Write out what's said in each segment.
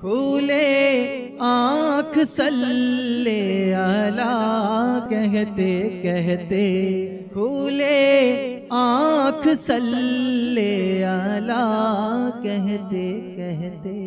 کھولے آنکھ صلی علی کہتے کہتے، کھولے آنکھ صلی علی کہتے کہتے۔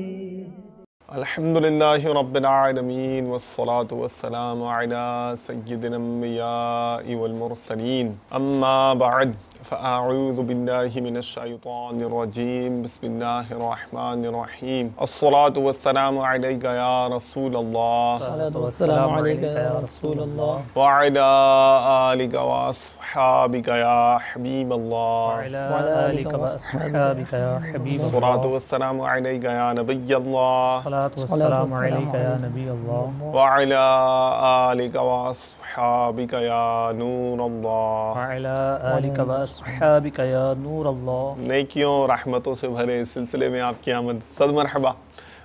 الحمدللہ رب العالمین والصلاة والسلام علی سید الانبیاء والمرسلین، اما بعد فاعوذ باللہ من الشیطان الرجیم، بسم اللہ الرحمن الرحیم۔ الصلاة والسلام علیک یا رسول اللہ، الصلاة والسلام علیک یا رسول اللہ، وعلی آلک واصحابک یا حبیب اللہ، وعلی آلک واصحابک یا حبیب اللہ، الصلاة والسلام علیک یا نبی اللہ، والسلام علیک یا نبی اللہ، وعلی آلک واصحابک یا نور اللہ۔ وعلی آلک واصحابک یا نور اللہ۔ نیکیوں رحمتوں سے بھرے اس سلسلے میں آپ کی آمد صد مرحبا،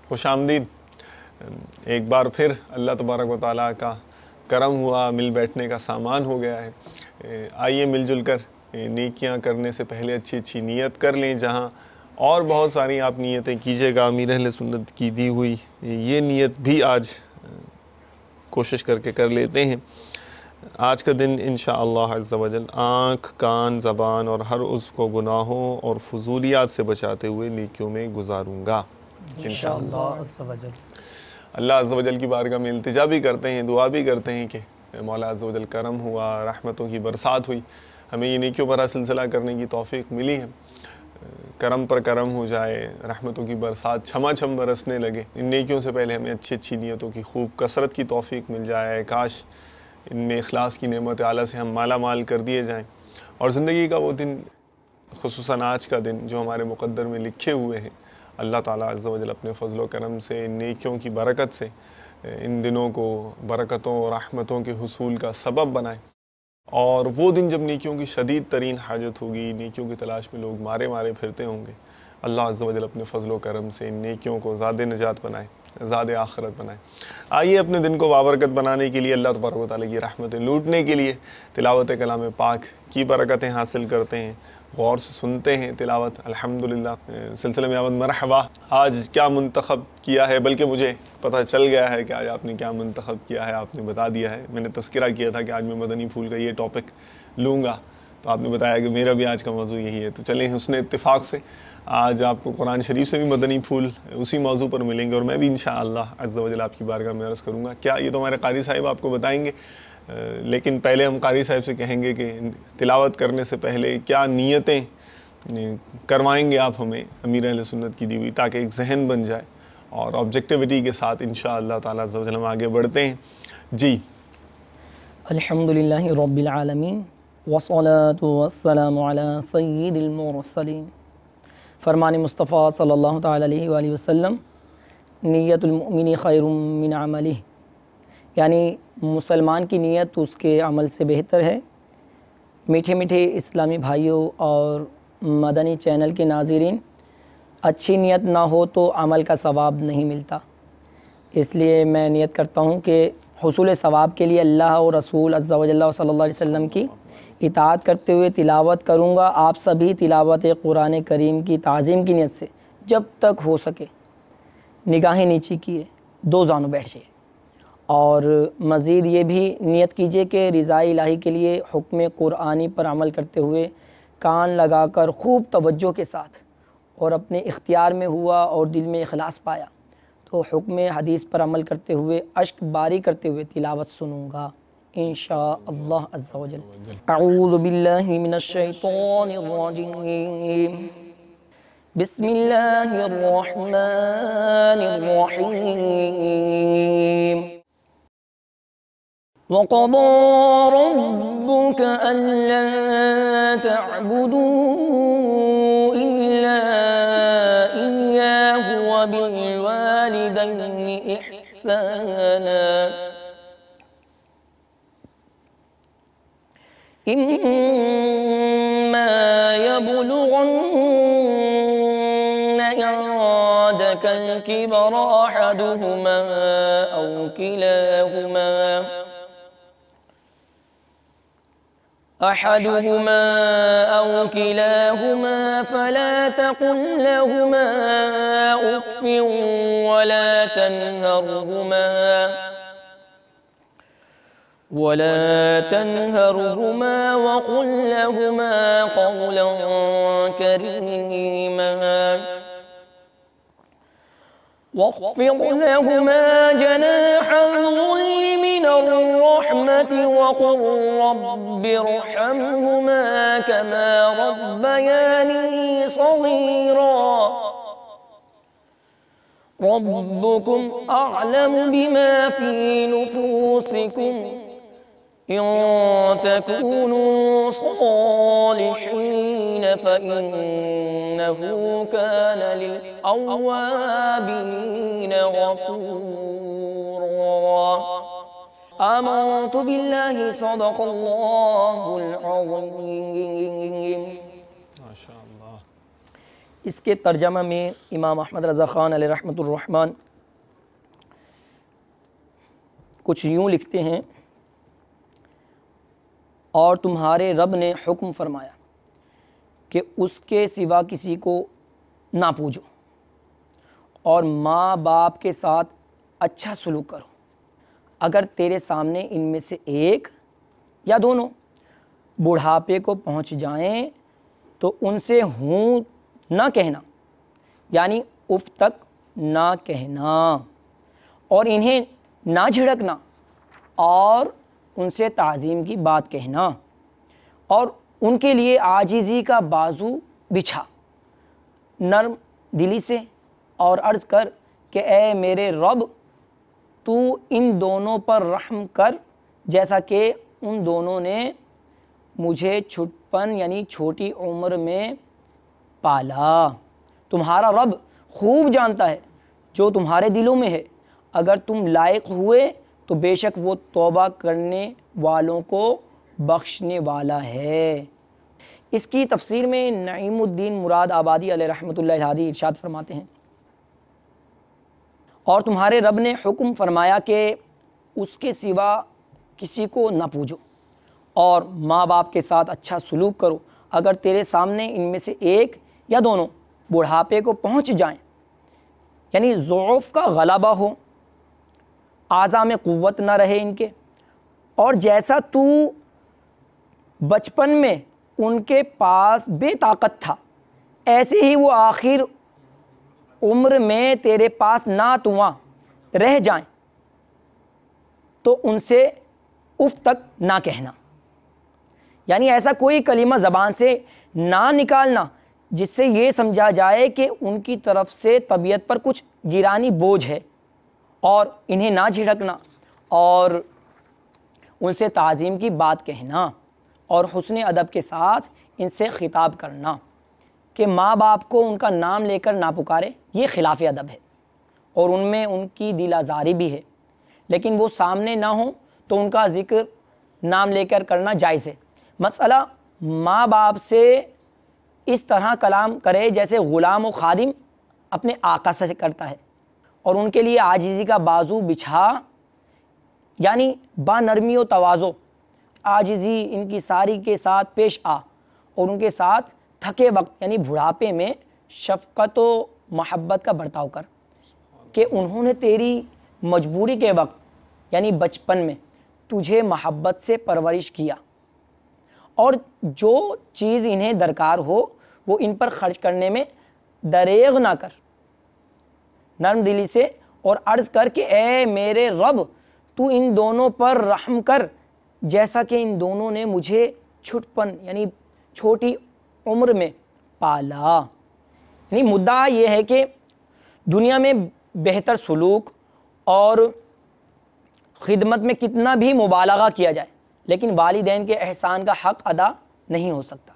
خوش آمدید۔ ایک بار پھر اللہ تبارک و تعالیٰ کا کرم ہوا، مل بیٹھنے کا سامان ہو گیا ہے۔ آئیے مل جل کر نیکیاں کرنے سے پہلے اچھی اچھی نیت کر لیں، جہاں اور بہت ساری آپ نیتیں کیجیے گا امیر اہل سنت کی دی ہوئی، یہ نیت بھی آج کوشش کر کے کر لیتے ہیں۔ آج کا دن انشاءاللہ عز و جل آنکھ، کان، زبان اور ہر عضو کو گناہوں اور فضولیات سے بچاتے ہوئے نیکیوں میں گزاروں گا انشاءاللہ عز و جل۔ اللہ عز و جل کی بارگاہ میں التجا بھی کرتے ہیں، دعا بھی کرتے ہیں کہ مولا عز و جل کرم ہوا، رحمتوں کی برسات ہوئی، ہمیں یہ نیکیوں بھرا سلسلہ کرنے کی توفیق ملی ہے، کرم پر کرم ہو جائے، رحمتوں کی برسات چھما چھم برسنے لگے۔ ان نیکیوں سے پہلے ہمیں اچھی اچھی نیتوں کی خوب کثرت کی توفیق مل جائے، کاش ان میں اخلاص کی نعمت اعلیٰ سے ہم مالا مال کر دیے جائیں، اور زندگی کا وہ دن، خصوصاً آج کا دن جو ہمارے مقدر میں لکھے ہوئے ہیں، اللہ تعالیٰ عز و جل اپنے فضل و کرم سے ان نیکیوں کی برکت سے ان دنوں کو برکتوں اور رحمتوں کے حصول کا سبب بنائے، اور وہ دن جب نیکیوں کی شدید ترین حاجت ہوگی، نیکیوں کی تلاش میں لوگ مارے مارے پھرتے ہوں گے، اللہ عز و جل اپنے فضل و کرم سے ان نیکیوں کو زاد نجات بنائے، زاد آخرت بنائے۔ آئیے اپنے دن کو بابرکت بنانے کے لیے، اللہ تبارک و تعالیٰ کی رحمتیں لوٹنے کے لیے تلاوت کلام پاک کی برکتیں حاصل کرتے ہیں، غور سے سنتے ہیں تلاوت۔ الحمدللہ سلسلے میں آمد مرحبا۔ آج کیا منتخب کیا ہے، بلکہ مجھے پتہ چل گیا ہے کہ آج آپ نے کیا منتخب کیا ہے، آپ نے بتا دیا ہے۔ میں نے تذکرہ کیا تھا کہ آج میں مدنی پھول کا یہ ٹاپک لوں گا، تو آپ نے بتایا کہ میرا بھی آج کا موضوع یہی ہے، تو چلیں حسن اتفاق سے آج آپ کو قرآن شریف سے بھی مدنی پھول اسی موضوع پر ملیں گے، اور میں بھی انشاءاللہ عز و جل آپ کی بارگاہ میں عرض کروں گا۔ کیا یہ تو ہمارے قاری صاحب آپ کو بتائیں گے، لیکن پہلے ہم قاری صاحب سے کہیں گے کہ تلاوت کرنے سے پہلے کیا نیتیں کروائیں گے آپ ہمیں امیر اہل سنت کی دی ہوئی، تاکہ ایک ذہن بن جائے اور آبجیکٹیوٹی کے ساتھ انشاءاللہ تعالیٰ عز و جل ہم آگے بڑھتے ہیں۔ جی الحمدللہ رب العالمین، والصلاة والسلام علی سید المرسلین۔ فرمان مصطفیٰ صلی اللہ تعالیٰ علیہ وآلہ وسلم، نیت المؤمن خیر من عملہ، یعنی مسلمان کی نیت اس کے عمل سے بہتر ہے۔ میٹھے میٹھے اسلامی بھائیوں اور مدنی چینل کے ناظرین، اچھی نیت نہ ہو تو عمل کا ثواب نہیں ملتا، اس لیے میں نیت کرتا ہوں کہ حصول ثواب کے لیے اللہ اور رسول عز و جل صلی اللہ علیہ وسلم کی اطاعت کرتے ہوئے تلاوت کروں گا۔ آپ سبھی تلاوت قرآن کریم کی تعظیم کی نیت سے جب تک ہو سکے نگاہیں نیچی کیے، دو زانوں بیٹھ جائے، اور مزید یہ بھی نیت کیجئے کہ رضا الہی کے لیے حکم قرآنی پر عمل کرتے ہوئے کان لگا کر خوب توجہ کے ساتھ، اور اپنے اختیار میں ہوا اور دل میں اخلاص پایا تو حکم حدیث پر عمل کرتے ہوئے اشک باری کرتے ہوئے تلاوت سنوں گا انشاءاللہ عز و جل۔ اعوذ باللہ من الشیطان الرجیم، بسم اللہ الرحمن الرحیم۔ وَقَضَى رَبُّكَ أَلَّا تَعْبُدُوا إِلَّا إِيَّاهُ وَبِالْوَالِدَيْنِ إِحْسَانًا إِمَّا يَبْلُغَنَّ عِندَكَ الْكِبَرَ أَحَدُهُمَا أَوْ كِلَاهُمَا أحدهما أو كلاهما فلا تقل لهما أف ولا تنهرهما وقل لهما قولا كريما واخفض لهما جناح الذل من الرحمة وقل رب ارحمهما كما ربياني صغيرا ربكم أعلم بما في نفوسكم إن تكونوا صالحين فإنه كان للأوابين غفورا آمنت بالله صدق الله العظيم. ماشاء اللہ. اس کے ترجمہ میں امام احمد رضا خان علیہ رحمۃ الرحمن کچھ یوں لکھتے ہیں: اور تمہارے رب نے حکم فرمایا کہ اس کے سوا کسی کو نہ پوجو اور ماں باپ کے ساتھ اچھا سلوک کرو. اگر تیرے سامنے ان میں سے ایک یا دونوں بڑھاپے کو پہنچ جائیں تو ان سے ہوں نہ کہنا، یعنی اف تک نہ کہنا، اور انہیں نہ جھڑکنا، اور ان سے تعظیم کی بات کہنا، اور ان کے لیے عاجزی کا بازو بچھا نرم دلی سے، اور عرض کر کہ اے میرے رب تو ان دونوں پر رحم کر جیسا کہ ان دونوں نے مجھے چھٹپن یعنی چھوٹی عمر میں پالا. تمہارا رب خوب جانتا ہے جو تمہارے دلوں میں ہے. اگر تم لائق ہوئے تو بے شک وہ توبہ کرنے والوں کو بخشنے والا ہے. اس کی تفسیر میں نعیم الدین مراد آبادی علیہ رحمۃ اللہ الہادی ارشاد فرماتے ہیں: اور تمہارے رب نے حکم فرمایا کہ اس کے سوا کسی کو نہ پوجو اور ماں باپ کے ساتھ اچھا سلوک کرو. اگر تیرے سامنے ان میں سے ایک یا دونوں بڑھاپے کو پہنچ جائیں، یعنی ضعف کا غلبہ ہو، اعضاء میں قوت نہ رہے ان کے، اور جیسا تو بچپن میں ان کے پاس بے طاقت تھا ایسے ہی وہ آخر عمر میں تیرے پاس ناتواں رہ جائیں تو ان سے اف تک نہ کہنا، یعنی ایسا کوئی کلمہ زبان سے نہ نکالنا جس سے یہ سمجھا جائے کہ ان کی طرف سے طبیعت پر کچھ گرانی بوجھ ہے، اور انہیں نہ جھڑکنا، اور ان سے تعظیم کی بات کہنا، اور حسن ادب کے ساتھ ان سے خطاب کرنا کہ ماں باپ کو ان کا نام لے کر نہ پکارے. یہ خلاف ادب ہے اور ان میں ان کی دل آزاری بھی ہے، لیکن وہ سامنے نہ ہوں تو ان کا ذکر نام لے کر کرنا جائز ہے. مسئلہ ماں باپ سے اس طرح کلام کرے جیسے غلام و خادم اپنے آقا سے کرتا ہے، اور ان کے لیے عاجزی کا بازو بچھا، یعنی با نرمی و تواضع عاجزی ان کی ساری کے ساتھ پیش آ، اور ان کے ساتھ تھکے وقت یعنی بڑھاپے میں شفقت و محبت کا برتاؤ کر کہ انہوں نے تیری مجبوری کے وقت یعنی بچپن میں تجھے محبت سے پرورش کیا، اور جو چیز انہیں درکار ہو وہ ان پر خرچ کرنے میں دریغ نہ کر. نرم دلی سے اور عرض کر کہ اے میرے رب تو ان دونوں پر رحم کر جیسا کہ ان دونوں نے مجھے چھٹپن یعنی چھوٹی عمر میں پالا. یعنی مدعا یہ ہے کہ دنیا میں بہتر سلوک اور خدمت میں کتنا بھی مبالغہ کیا جائے لیکن والدین کے احسان کا حق ادا نہیں ہو سکتا.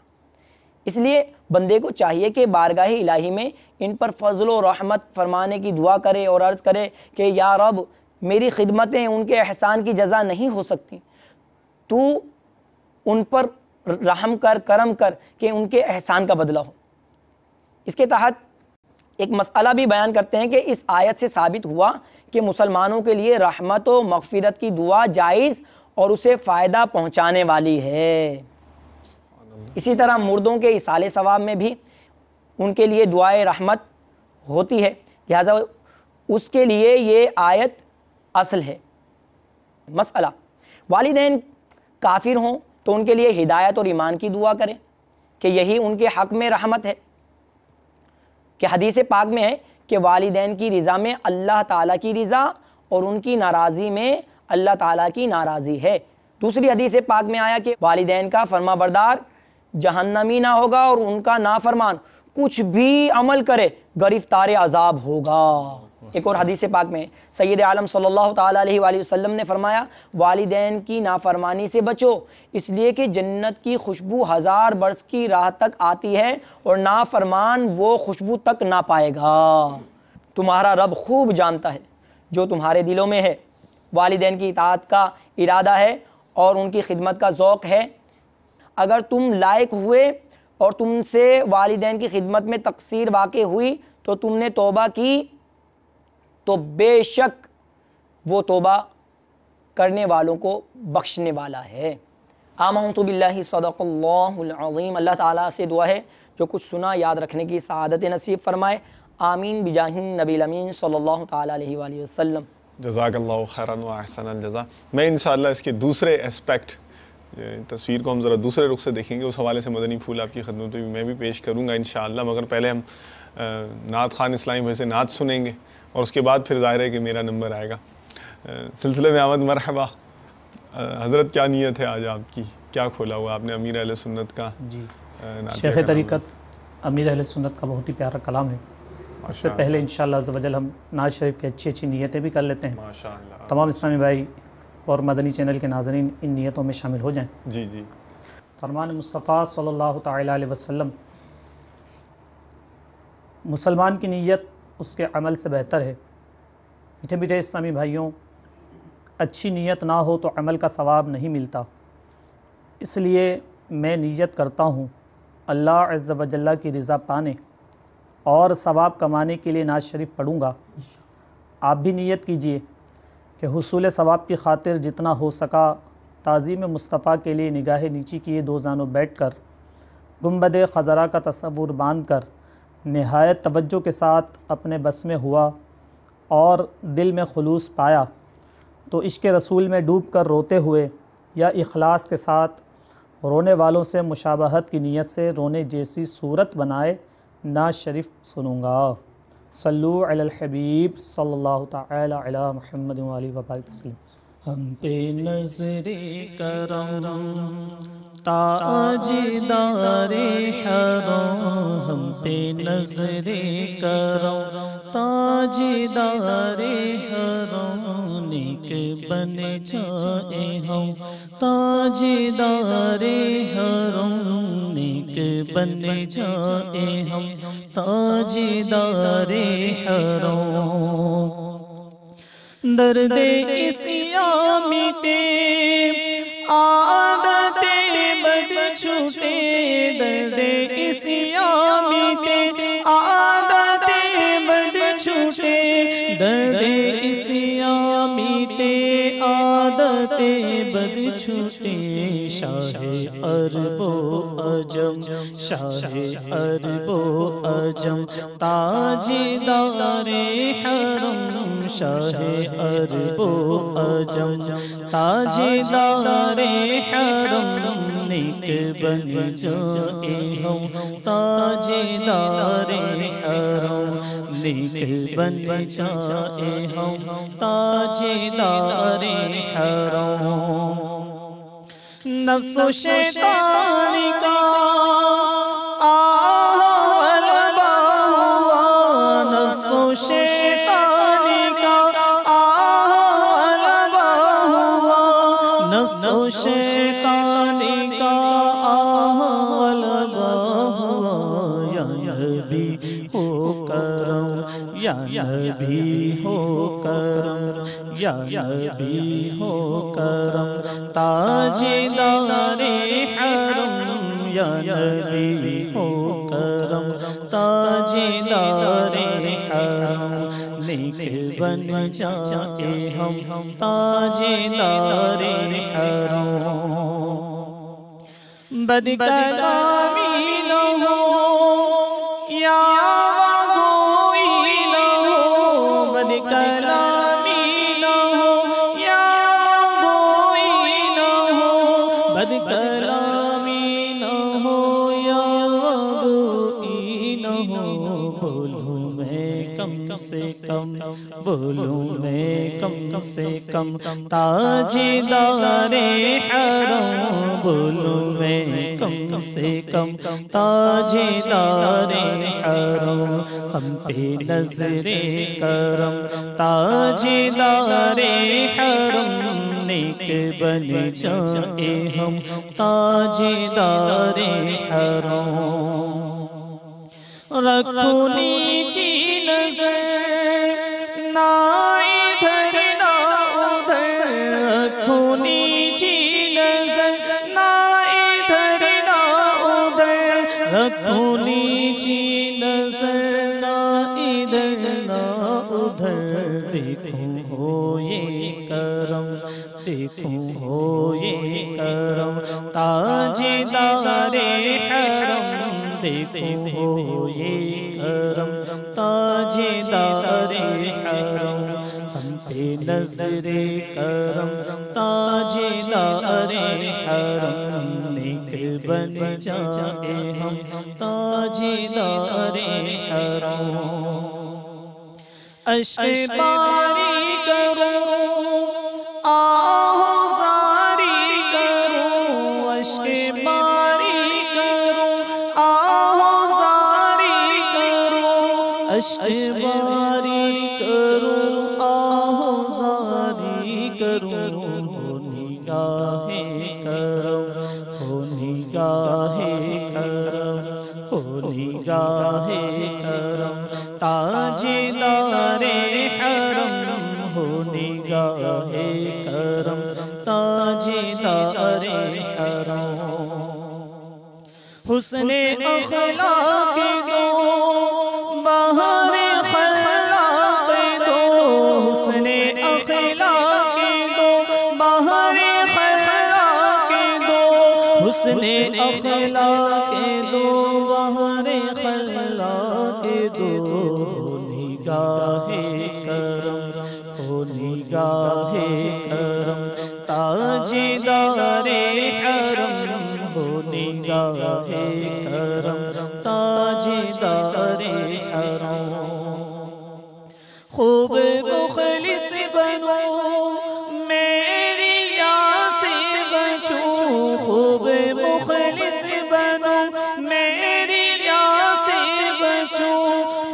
اس لیے بندے کو چاہیے کہ بارگاہ الہی میں ان پر فضل و رحمت فرمانے کی دعا کرے اور عرض کرے کہ یا رب میری خدمتیں ان کے احسان کی جزا نہیں ہو سکتی، تو ان پر رحم کر، کرم کر کہ ان کے احسان کا بدلہ ہو. اس کے تحت ایک مسئلہ بھی بیان کرتے ہیں کہ اس آیت سے ثابت ہوا کہ مسلمانوں کے لیے رحمت و مغفرت کی دعا جائز اور اسے فائدہ پہنچانے والی ہے. اسی طرح مردوں کے ایصال ثواب میں بھی ان کے لیے دعائے رحمت ہوتی ہے، لہٰذا اس کے لیے یہ آیت اصل ہے۔ مسئلہ، والدین کافر ہوں تو ان کے لیے ہدایت اور ایمان کی دعا کریں کہ یہی ان کے حق میں رحمت ہے، کہ حدیث پاک میں ہے کہ والدین کی رضا میں اللہ تعالیٰ کی رضا اور ان کی ناراضی میں اللہ تعالیٰ کی ناراضی ہے۔ دوسری حدیث پاک میں آیا کہ والدین کا فرما بردار جہنمی نہ ہوگا اور ان کا نافرمان کچھ بھی عمل کرے گرفتار عذاب ہوگا۔ ایک اور حدیث پاک میں سید عالم صلی اللہ تعالیٰ علیہ وآلہ وسلم نے فرمایا والدین کی نافرمانی سے بچو، اس لیے کہ جنت کی خوشبو 1000 برس کی راہ تک آتی ہے اور نافرمان وہ خوشبو تک نہ پائے گا۔ تمہارا رب خوب جانتا ہے جو تمہارے دلوں میں ہے۔ والدین کی اطاعت کا ارادہ ہے اور ان کی خدمت کا ذوق ہے۔ اگر تم لائق ہوئے اور تم سے والدین کی خدمت میں تقصیر واقع ہوئی تو تم نے توبہ کی تو بے شک وہ توبہ کرنے والوں کو بخشنے والا ہے۔ آمنت باللہ صدق اللہ العظیم۔ اللہ تعالیٰ سے دعا ہے جو کچھ سنا یاد رکھنے کی سعادت نصیب فرمائے، آمین بجاہ نبی الامین صلی اللہ تعالیٰ علیہ وآلہ وسلم۔ جزاک اللہ خیراً و احسن الجزا۔ میں انشاءاللہ اس کے دوسرے اسپیکٹ، تصویر کو ہم ذرا دوسرے رخ سے دیکھیں گے، اس حوالے سے مدنی پھول آپ کی خدمت میں میں بھی پیش کروں گا انشاءاللہ، مگر پہلے ہم نعت خوان اسلامی بھائی سے نعت سنیں گے اور اس کے بعد پھر ظاہر ہے کہ میرا نمبر آئے گا۔ سلسلے میں آمد مرحبا۔ حضرت کیا نیت ہے آج آپ کی؟ کیا کھولا ہوا آپ نے؟ امیر اہل سنت کا جی، شیخ طریقت امیر اہل سنت کا بہت ہی پیارا کلام ہے۔ اس سے پہلے انشاءاللہ عز و جل ہم نعت شریف کی اچھی نیتیں بھی کر لیتے ہیں۔ ماشاءاللہ۔ تمام اسلامی بھائی اور مدنی چینل کے ناظرین ان نیتوں میں شامل ہو جائیں۔ جی جی۔ فرمان مصطفیٰ صلی اللہ تعالیٰ علیہ وسلم، مسلمان کی نیت اس کے عمل سے بہتر ہے۔ میٹھے میٹھے اسلامی بھائیوں، اچھی نیت نہ ہو تو عمل کا ثواب نہیں ملتا، اس لیے میں نیت کرتا ہوں اللہ عز و جل کی رضا پانے اور ثواب کمانے کے لیے نعت شریف پڑھوں گا۔ آپ بھی نیت کیجئے کہ حصول ثواب کی خاطر جتنا ہو سکا تعظیم مصطفیٰ کے لیے نگاہ نیچی کیے دو زانوں بیٹھ کر گنبد خضرا کا تصور باندھ کر نہایت توجہ کے ساتھ اپنے بس میں ہوا اور دل میں خلوص پایا تو عشق رسول میں ڈوب کر روتے ہوئے یا اخلاص کے ساتھ رونے والوں سے مشابہت کی نیت سے رونے جیسی صورت بنائے نعت شریف سنوں گا۔ صلو علی الحبیب صلی اللہ تعالی علی محمد وآلہ وبارک وسلم۔ ہم پہ نظر کرم تاجدار حرم، ہم پہ نظر کرم تاجدار حرم، نیک بن جائیں ہم تاجدار حرم، نیک بن جائیں ہم تاجدار حرم۔ درد اسیاں مٹے عادتیں بد چھوٹے، درد اسیاں مٹے عادتیں بد چھوٹے، درد اسیاں مٹے عادتیں بد چھوٹے، شاہ عرب و عجم، شاہ عرب و عجم تاجدار حرم، شاہ عرب و عجم تاجدار حرم، نیک بن جائیں ہم تاجدار حرم، نیک بن جائیں ہم تاجدار حرم۔ نفس و شیطان کا غلبہ ہوا، نفس و شیطان کا غلبہ ہوا، نفس و شیطان کا غلبہ ہوا، یا نبی ہو کرم، یا نبی ہو کرم، یا نبی ہو کرم تاجدار حرم، یا نبی ہو کرم تاجدار حرم، نیک بن جائیں ہم تاجدار حرم۔ بد کلامی نہ ہو یا گوئی نہ ہو، بد کلامی نہ ہو یا گوئی نہ ہو، بد کلامی نہ ہو یا گوئی نہ ہو، بولوں میں کم سے کم، بولوں میں کم سے کم تاجدار حرم، بولوں میں کم سے کم تاجدار حرم، ہم پہ نظر کرم تاجدار حرم، نیک بن جائے ہم تاجدار حرم، رکھو نیچی نظر نہ ادھر نہ ادھر، رکھو نیچی نظر نہ ادھر نہ ادھر، رکھو نیچی نظر نہ ادھر نہ ادھر، دیکھوں ہو یہ کرم، دیکھوں ہو یہ کرم تاجدار حرم، دیکھوں ہو یہ کرم تاجدار حرم، ہم پہ نظر کرم تاجدار حرم، نیک بن جائے ہم تاجدار حرم، اشک باری کرو آہ زاری کرو، اشک باری کرو آہ زاری کرو، اشک باری کرو آہ زاری کرو، ہو نگاہ کرم، ہو نگاہ کرم، ہو نگاہ کرم تاجدار حرم، ہو نگاہ کرم تاجدار حرم، حسن اخلاق دو بہار خلاق دو، حسن اخلاق دو بہار خلاق دو، حسن اخلاق دو بہار خلاق دو، نگاہ کرم، ہو نگاہ کرم تاجدار حرم، ہو نگاہ کرم تاجدار حرم، خوب مخلص بنو میری یا سے بچو، خوب مخلص بنو میری یا سے بچو،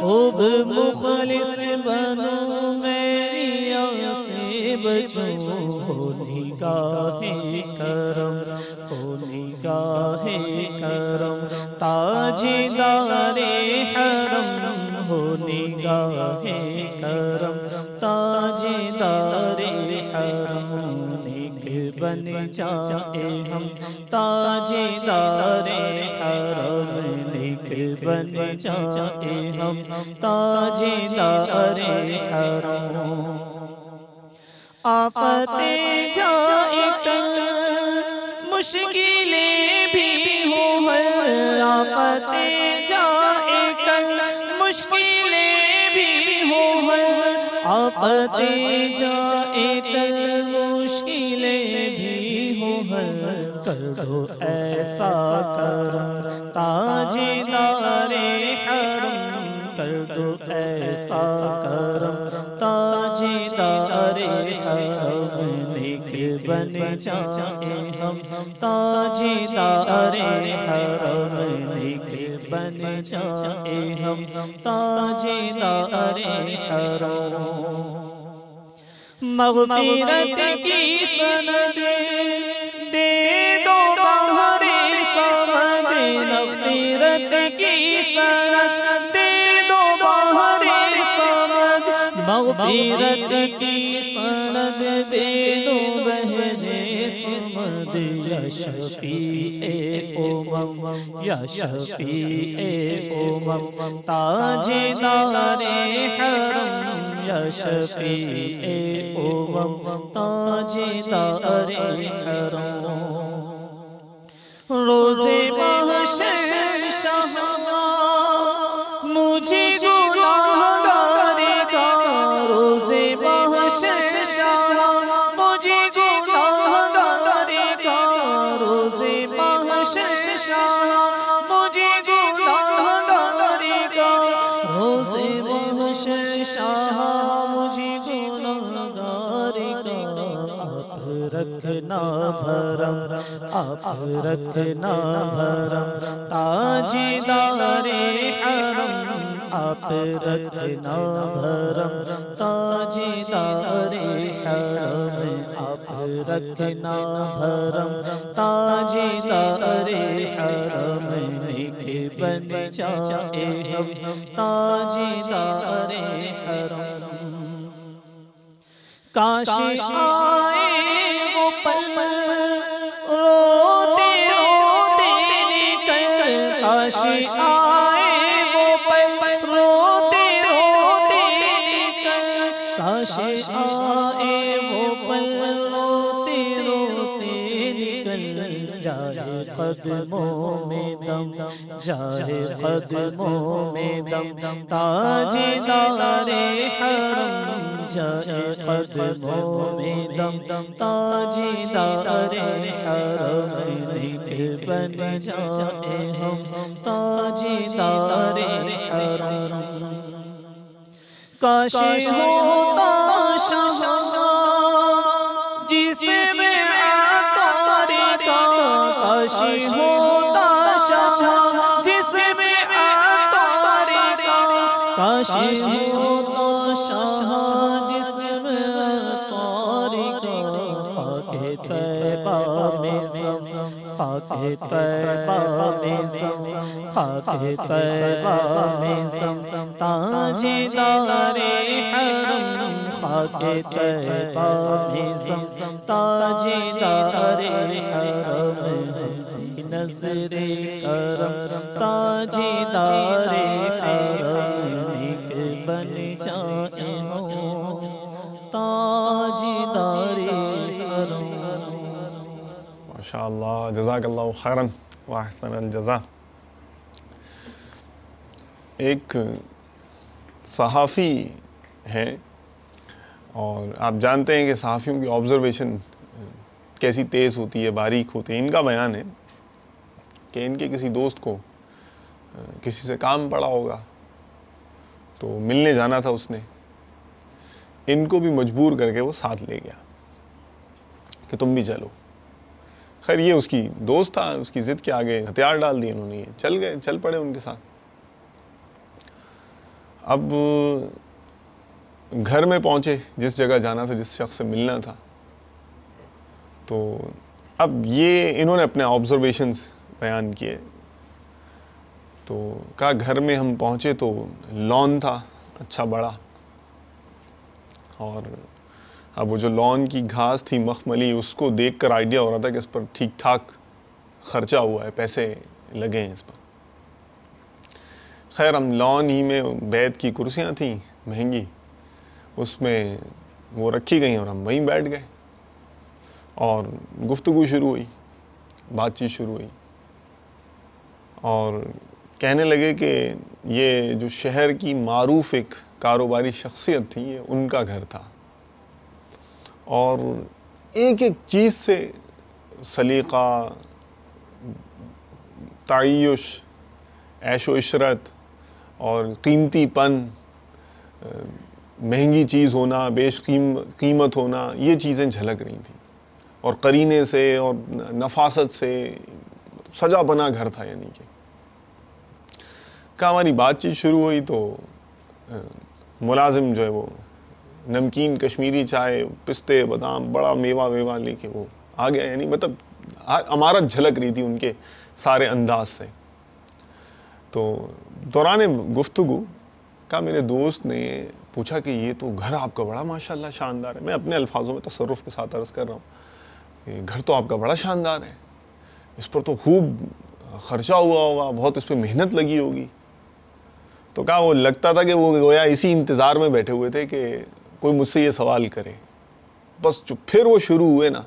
خوب مخلص بنو میری یا سے بچو، ہو نگاہ کرم، ہو نگاہ کرم تاجدار حرم، ہو نگاہ کرم تاجدار حرم، نیک بن جائے ہم تاجدار حرم، نیک بن جائے ہم تاجدار حرم، آفتیں جائیں ٹل مشکلیں بھی ہوں حل، آفتیں جائیں ٹل مشکلیں بھی ہوں حل، آفتیں جائیں ٹل مشکلیں بھی ہوں حل، کر دو ایسا کرم تاجدار حرم، کر دو ایسا کرم تاجدار حرم، نیک بن جائے ہم تاجدار حرم، نیک بن جائے ہم تاجدار حرم، مغفرت کی سند دے دو بہر صمد، مغفرت کی سند دے دو بہر صمد، مغفرت کی سند دے دو بہر صمد، یا شفیع امم، یا شفیع امم تاجدار حرم، یا شفیع امم تاجدار حرم، روزے محشر شہنشاہ مجھے گناہگار کا، روزے محشر شہنشاہ مجھے گناہگار کا، روزے محشر شہنشاہ مجھے گناہگار کا، روزے محشر شہنشاہ مجھے گناہگار کا۔ آپ رکھنا بھرم، آپ رکھنا بھرم تاجدار حرم، آپ رکھنا بھرم تاجدار حرم، آپ رکھنا بھرم تاجدار حرم، نیک بن جائے ہم تاجدار حرم۔ کاش آئے وہ پل روتے روتے نکل، کاش آئے وہ پل روتے روتے نکل، کاش آئے وہ پل روتے روتے نکل، جائے قدموں میں دم، جائے قدموں میں دم تاجدار حرم، جائے قدموں میں دم تاجدار حرم، نیک بن جائے ہم تاجدار حرم۔ کاش ہوتا شہنشاہ جس میں عطار کا، کاش ہوتا شہنشاہ جس میں عطار کا، کاش ہوتا شاہ جس میں عطار کا، خاک طیبہ میں سم، خاک طیبہ میں سم، خاک طیبہ میں سم تاجدار حرم، خاک طیبہ میں سم تاجدار حرم، نظر کرم تاجدار حرم، نیک بن جائے ہوں تاجدار حرم۔ ماشاءاللہ، جزاک اللہ خیراً واحسن الجزا۔ ایک صحافی ہیں اور آپ جانتے ہیں کہ صحافیوں کی آبزرویشن کیسی تیز ہوتی ہے، باریک ہوتی ہے۔ ان کا بیان ہے کہ ان کے کسی دوست کو کسی سے کام پڑا ہوگا تو ملنے جانا تھا، اس نے ان کو بھی مجبور کر کے وہ ساتھ لے گیا کہ تم بھی چلو۔ خیر یہ اس کی دوست تھا، اس کی ضد کے آگے ہتھیار ڈال دیے انہوں نے، چل گئے، چل پڑے ان کے ساتھ۔ اب گھر میں پہنچے، جس جگہ جانا تھا، جس شخص سے ملنا تھا، تو اب یہ انہوں نے اپنے آبزرویشنز بیان کیے۔ تو کہا گھر میں ہم پہنچے تو لان تھا اچھا بڑا، اور اب وہ جو لان کی گھاس تھی مخملی، اس کو دیکھ کر آئیڈیا ہو رہا تھا کہ اس پر ٹھیک ٹھاک خرچہ ہوا ہے، پیسے لگے ہیں اس پر۔ خیر ہم لان ہی میں بیت کی کرسیاں تھیں مہنگی، اس میں وہ رکھی گئیں اور ہم وہیں بیٹھ گئے اور گفتگو شروع ہوئی، بات چیت شروع ہوئی، اور کہنے لگے کہ یہ جو شہر کی معروف ایک کاروباری شخصیت تھی، یہ ان کا گھر تھا، اور ایک ایک چیز سے سلیقہ، تعیش، عیش و عشرت اور قیمتی پن، مہنگی چیز ہونا، بیش قیمت ہونا، یہ چیزیں جھلک رہی تھیں، اور قرینے سے اور نفاست سے سجا بنا گھر تھا۔ یعنی کہ ہماری بات چیت شروع ہوئی تو ملازم جو ہے وہ نمکین کشمیری چائے، پستے، بادام، بڑا میوہ ویوہ لے کے وہ آ گیا، یعنی مطلب عمارت جھلک رہی تھی ان کے سارے انداز سے۔ تو دوران گفتگو کا میرے دوست نے پوچھا کہ یہ تو گھر آپ کا بڑا ماشاءاللہ شاندار ہے۔ میں اپنے الفاظوں میں تصرف کے ساتھ عرض کر رہا ہوں کہ گھر تو آپ کا بڑا شاندار ہے، اس پر تو خوب خرچہ ہوا ہوگا، بہت اس پہ محنت لگی ہوگی۔ تو کہا وہ لگتا تھا کہ وہ گویا اسی انتظار میں بیٹھے ہوئے تھے کہ کوئی مجھ سے یہ سوال کرے، بس جو پھر وہ شروع ہوئے نا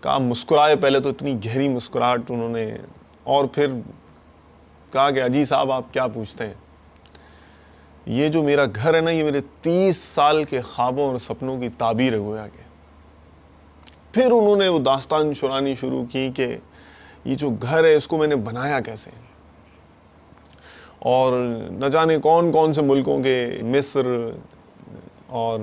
کہا مسکرائے پہلے تو اتنی گہری مسکراہٹ انہوں نے, اور پھر کہا کہ اجی صاحب آپ کیا پوچھتے ہیں, یہ جو میرا گھر ہے نا یہ میرے 30 سال کے خوابوں اور سپنوں کی تعبیر ہے گویا کہ. پھر انہوں نے وہ داستان سنانی شروع کی کہ یہ جو گھر ہے اس کو میں نے بنایا کیسے, اور نہ جانے کون کون سے ملکوں کے, مصر اور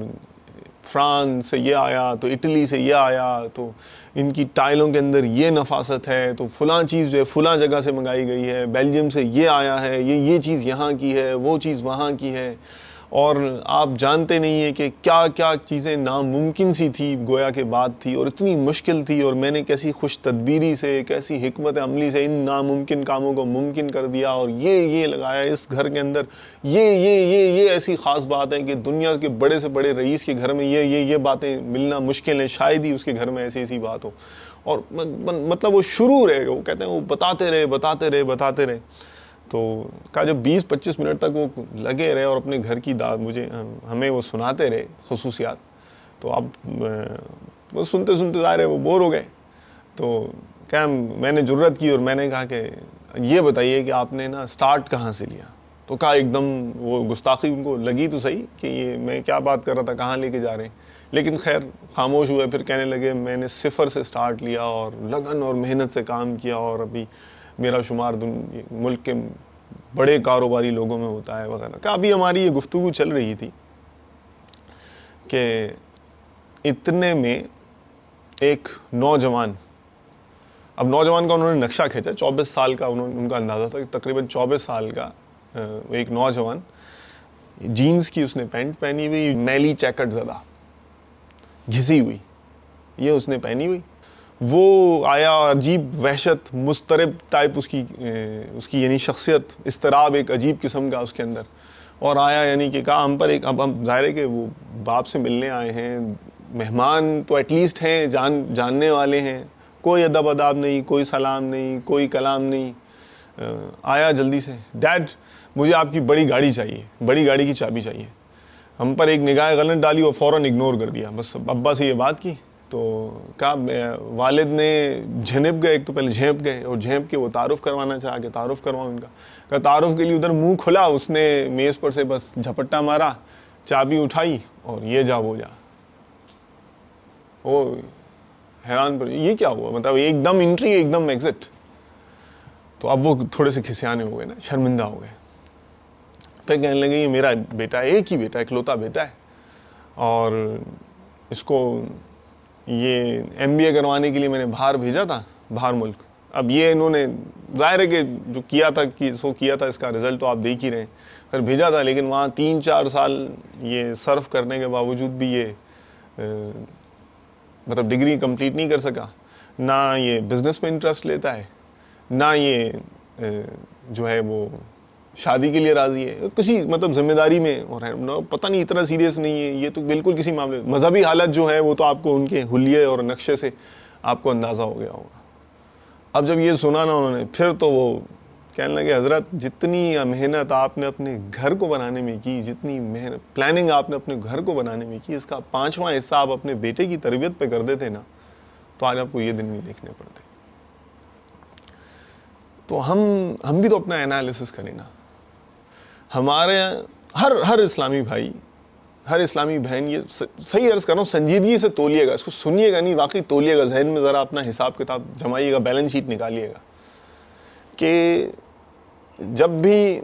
فرانس سے یہ آیا, تو اٹلی سے یہ آیا, تو ان کی ٹائلوں کے اندر یہ نفاست ہے, تو فلاں چیز جو ہے فلاں جگہ سے منگائی گئی ہے, بیلجیم سے یہ آیا ہے, یہ چیز یہاں کی ہے, وہ چیز وہاں کی ہے. اور آپ جانتے نہیں ہیں کہ کیا کیا چیزیں ناممکن سی تھی گویا کہ بات تھی, اور اتنی مشکل تھی, اور میں نے کیسی خوش تدبیری سے, کیسی حکمت عملی سے ان ناممکن کاموں کو ممکن کر دیا, اور یہ لگایا اس گھر کے اندر. یہ ایسی خاص بات ہے کہ دنیا کے بڑے سے بڑے رئیس کے گھر میں یہ باتیں ملنا مشکل ہیں, شاید ہی اس کے گھر میں ایسی بات ہو. اور مطلب وہ شروع رہے, وہ کہتے ہیں وہ بتاتے رہے. تو کہا جب 20-25 منٹ تک وہ لگے رہے اور اپنے گھر کی ہمیں وہ سناتے رہے خصوصیات, تو اب وہ سنتے ظاہر ہے وہ بور ہو گئے. تو کیا میں نے جرت کی اور میں نے کہا کہ یہ بتائیے کہ آپ نے نا سٹارٹ کہاں سے لیا. تو کہا ایک دم وہ گستاخی ان کو لگی تو صحیح کہ یہ میں کیا بات کر رہا تھا, کہاں لے کے جا رہے ہیں, لیکن خیر خاموش ہوئے. پھر کہنے لگے میں نے 0 سے سٹارٹ لیا اور لگن اور محنت سے کام کیا, اور ابھی میرا شمار ملک کے بڑے کاروباری لوگوں میں ہوتا ہے وغیرہ. کہ ابھی ہماری یہ گفتگو چل رہی تھی کہ اتنے میں ایک نوجوان, اب نوجوان کا انہوں نے نقشہ کھینچا, 24 سال کا ان کا اندازہ تھا, تقریباً 24 سال کا ایک نوجوان, جینز کی اس نے پینٹ پہنی ہوئی, میلی چیکٹ زدہ گھسی ہوئی, یہ اس نے پہنی ہوئی. وہ آیا, عجیب وحشت مضطرب ٹائپ اس کی یعنی شخصیت, اضطراب ایک عجیب قسم کا اس کے اندر, اور آیا یعنی کہ کہا ہم پر ایک, اب ہم ظاہر ہے کہ وہ باپ سے ملنے آئے ہیں, مہمان تو ایٹ لیسٹ ہیں, جاننے والے ہیں, کوئی ادب اداب نہیں, کوئی سلام نہیں, کوئی کلام نہیں. آیا جلدی سے, ڈیڈ مجھے آپ کی بڑی گاڑی چاہیے, بڑی گاڑی کی چابی چاہیے. ہم پر ایک نگاہ غلط ڈالی اور فوراً اگنور کر دیا, بس ابا سے یہ بات کی. تو کہا والد نے جھنپ گئے, ایک تو پہلے جھینپ گئے, اور جھینپ کے وہ تعارف کروانا چاہا کہ تعارف کرواؤں ان کا. کہا تعارف کے لیے ادھر منہ کھلا, اس نے میز پر سے بس جھپٹا مارا, چابی اٹھائی اور یہ جا وہ جا. وہ حیران پر یہ کیا ہوا, مطلب ایک دم انٹری ایک دم ایگزٹ. تو اب وہ تھوڑے سے کھسیانے ہو گئے نا, شرمندہ ہو گئے. پھر کہنے لگے یہ میرا بیٹا ہے, ایک ہی بیٹا, اکلوتا بیٹا ہے, اور اس کو یہ MBA کروانے کے لیے میں نے باہر بھیجا تھا, باہر ملک. اب یہ انہوں نے ظاہر ہے کہ جو کیا تھا کیا تھا, اس کا رزلٹ تو آپ دیکھ ہی رہے ہیں. پھر بھیجا تھا, لیکن وہاں 3-4 سال یہ سرف کرنے کے باوجود بھی یہ مطلب ڈگری کمپلیٹ نہیں کر سکا. نہ یہ بزنس میں انٹرسٹ لیتا ہے, نہ یہ جو ہے وہ شادی کے لیے راضی ہے, کسی مطلب ذمہ داری میں, اور پتہ نہیں اتنا سیریس نہیں ہے یہ تو بالکل کسی معاملے. مذہبی حالت جو ہے وہ تو آپ کو ان کے حلیے اور نقشے سے آپ کو اندازہ ہو گیا ہوگا. اب جب یہ سنا نا انہوں نے, پھر تو وہ کہنے لگے حضرت جتنی محنت آپ نے اپنے گھر کو بنانے میں کی, جتنی محنت پلاننگ آپ نے اپنے گھر کو بنانے میں کی, اس کا 5واں حصہ آپ اپنے بیٹے کی تربیت پہ کر دیتے نا, تو آج آپ کو یہ دن نہیں دیکھنے پڑتے. تو ہم بھی تو اپنا انالیسس کریں نا. ہمارے ہر اسلامی بھائی, ہر اسلامی بہن, یہ صحیح عرض کر رہا ہوں, سنجیدگی سے تولیے گا, اس کو سنیے گا نہیں, واقعی تولیے گا, ذہن میں ذرا اپنا حساب کتاب جمائیے گا, بیلنس شیٹ نکالیے گا کہ جب بھی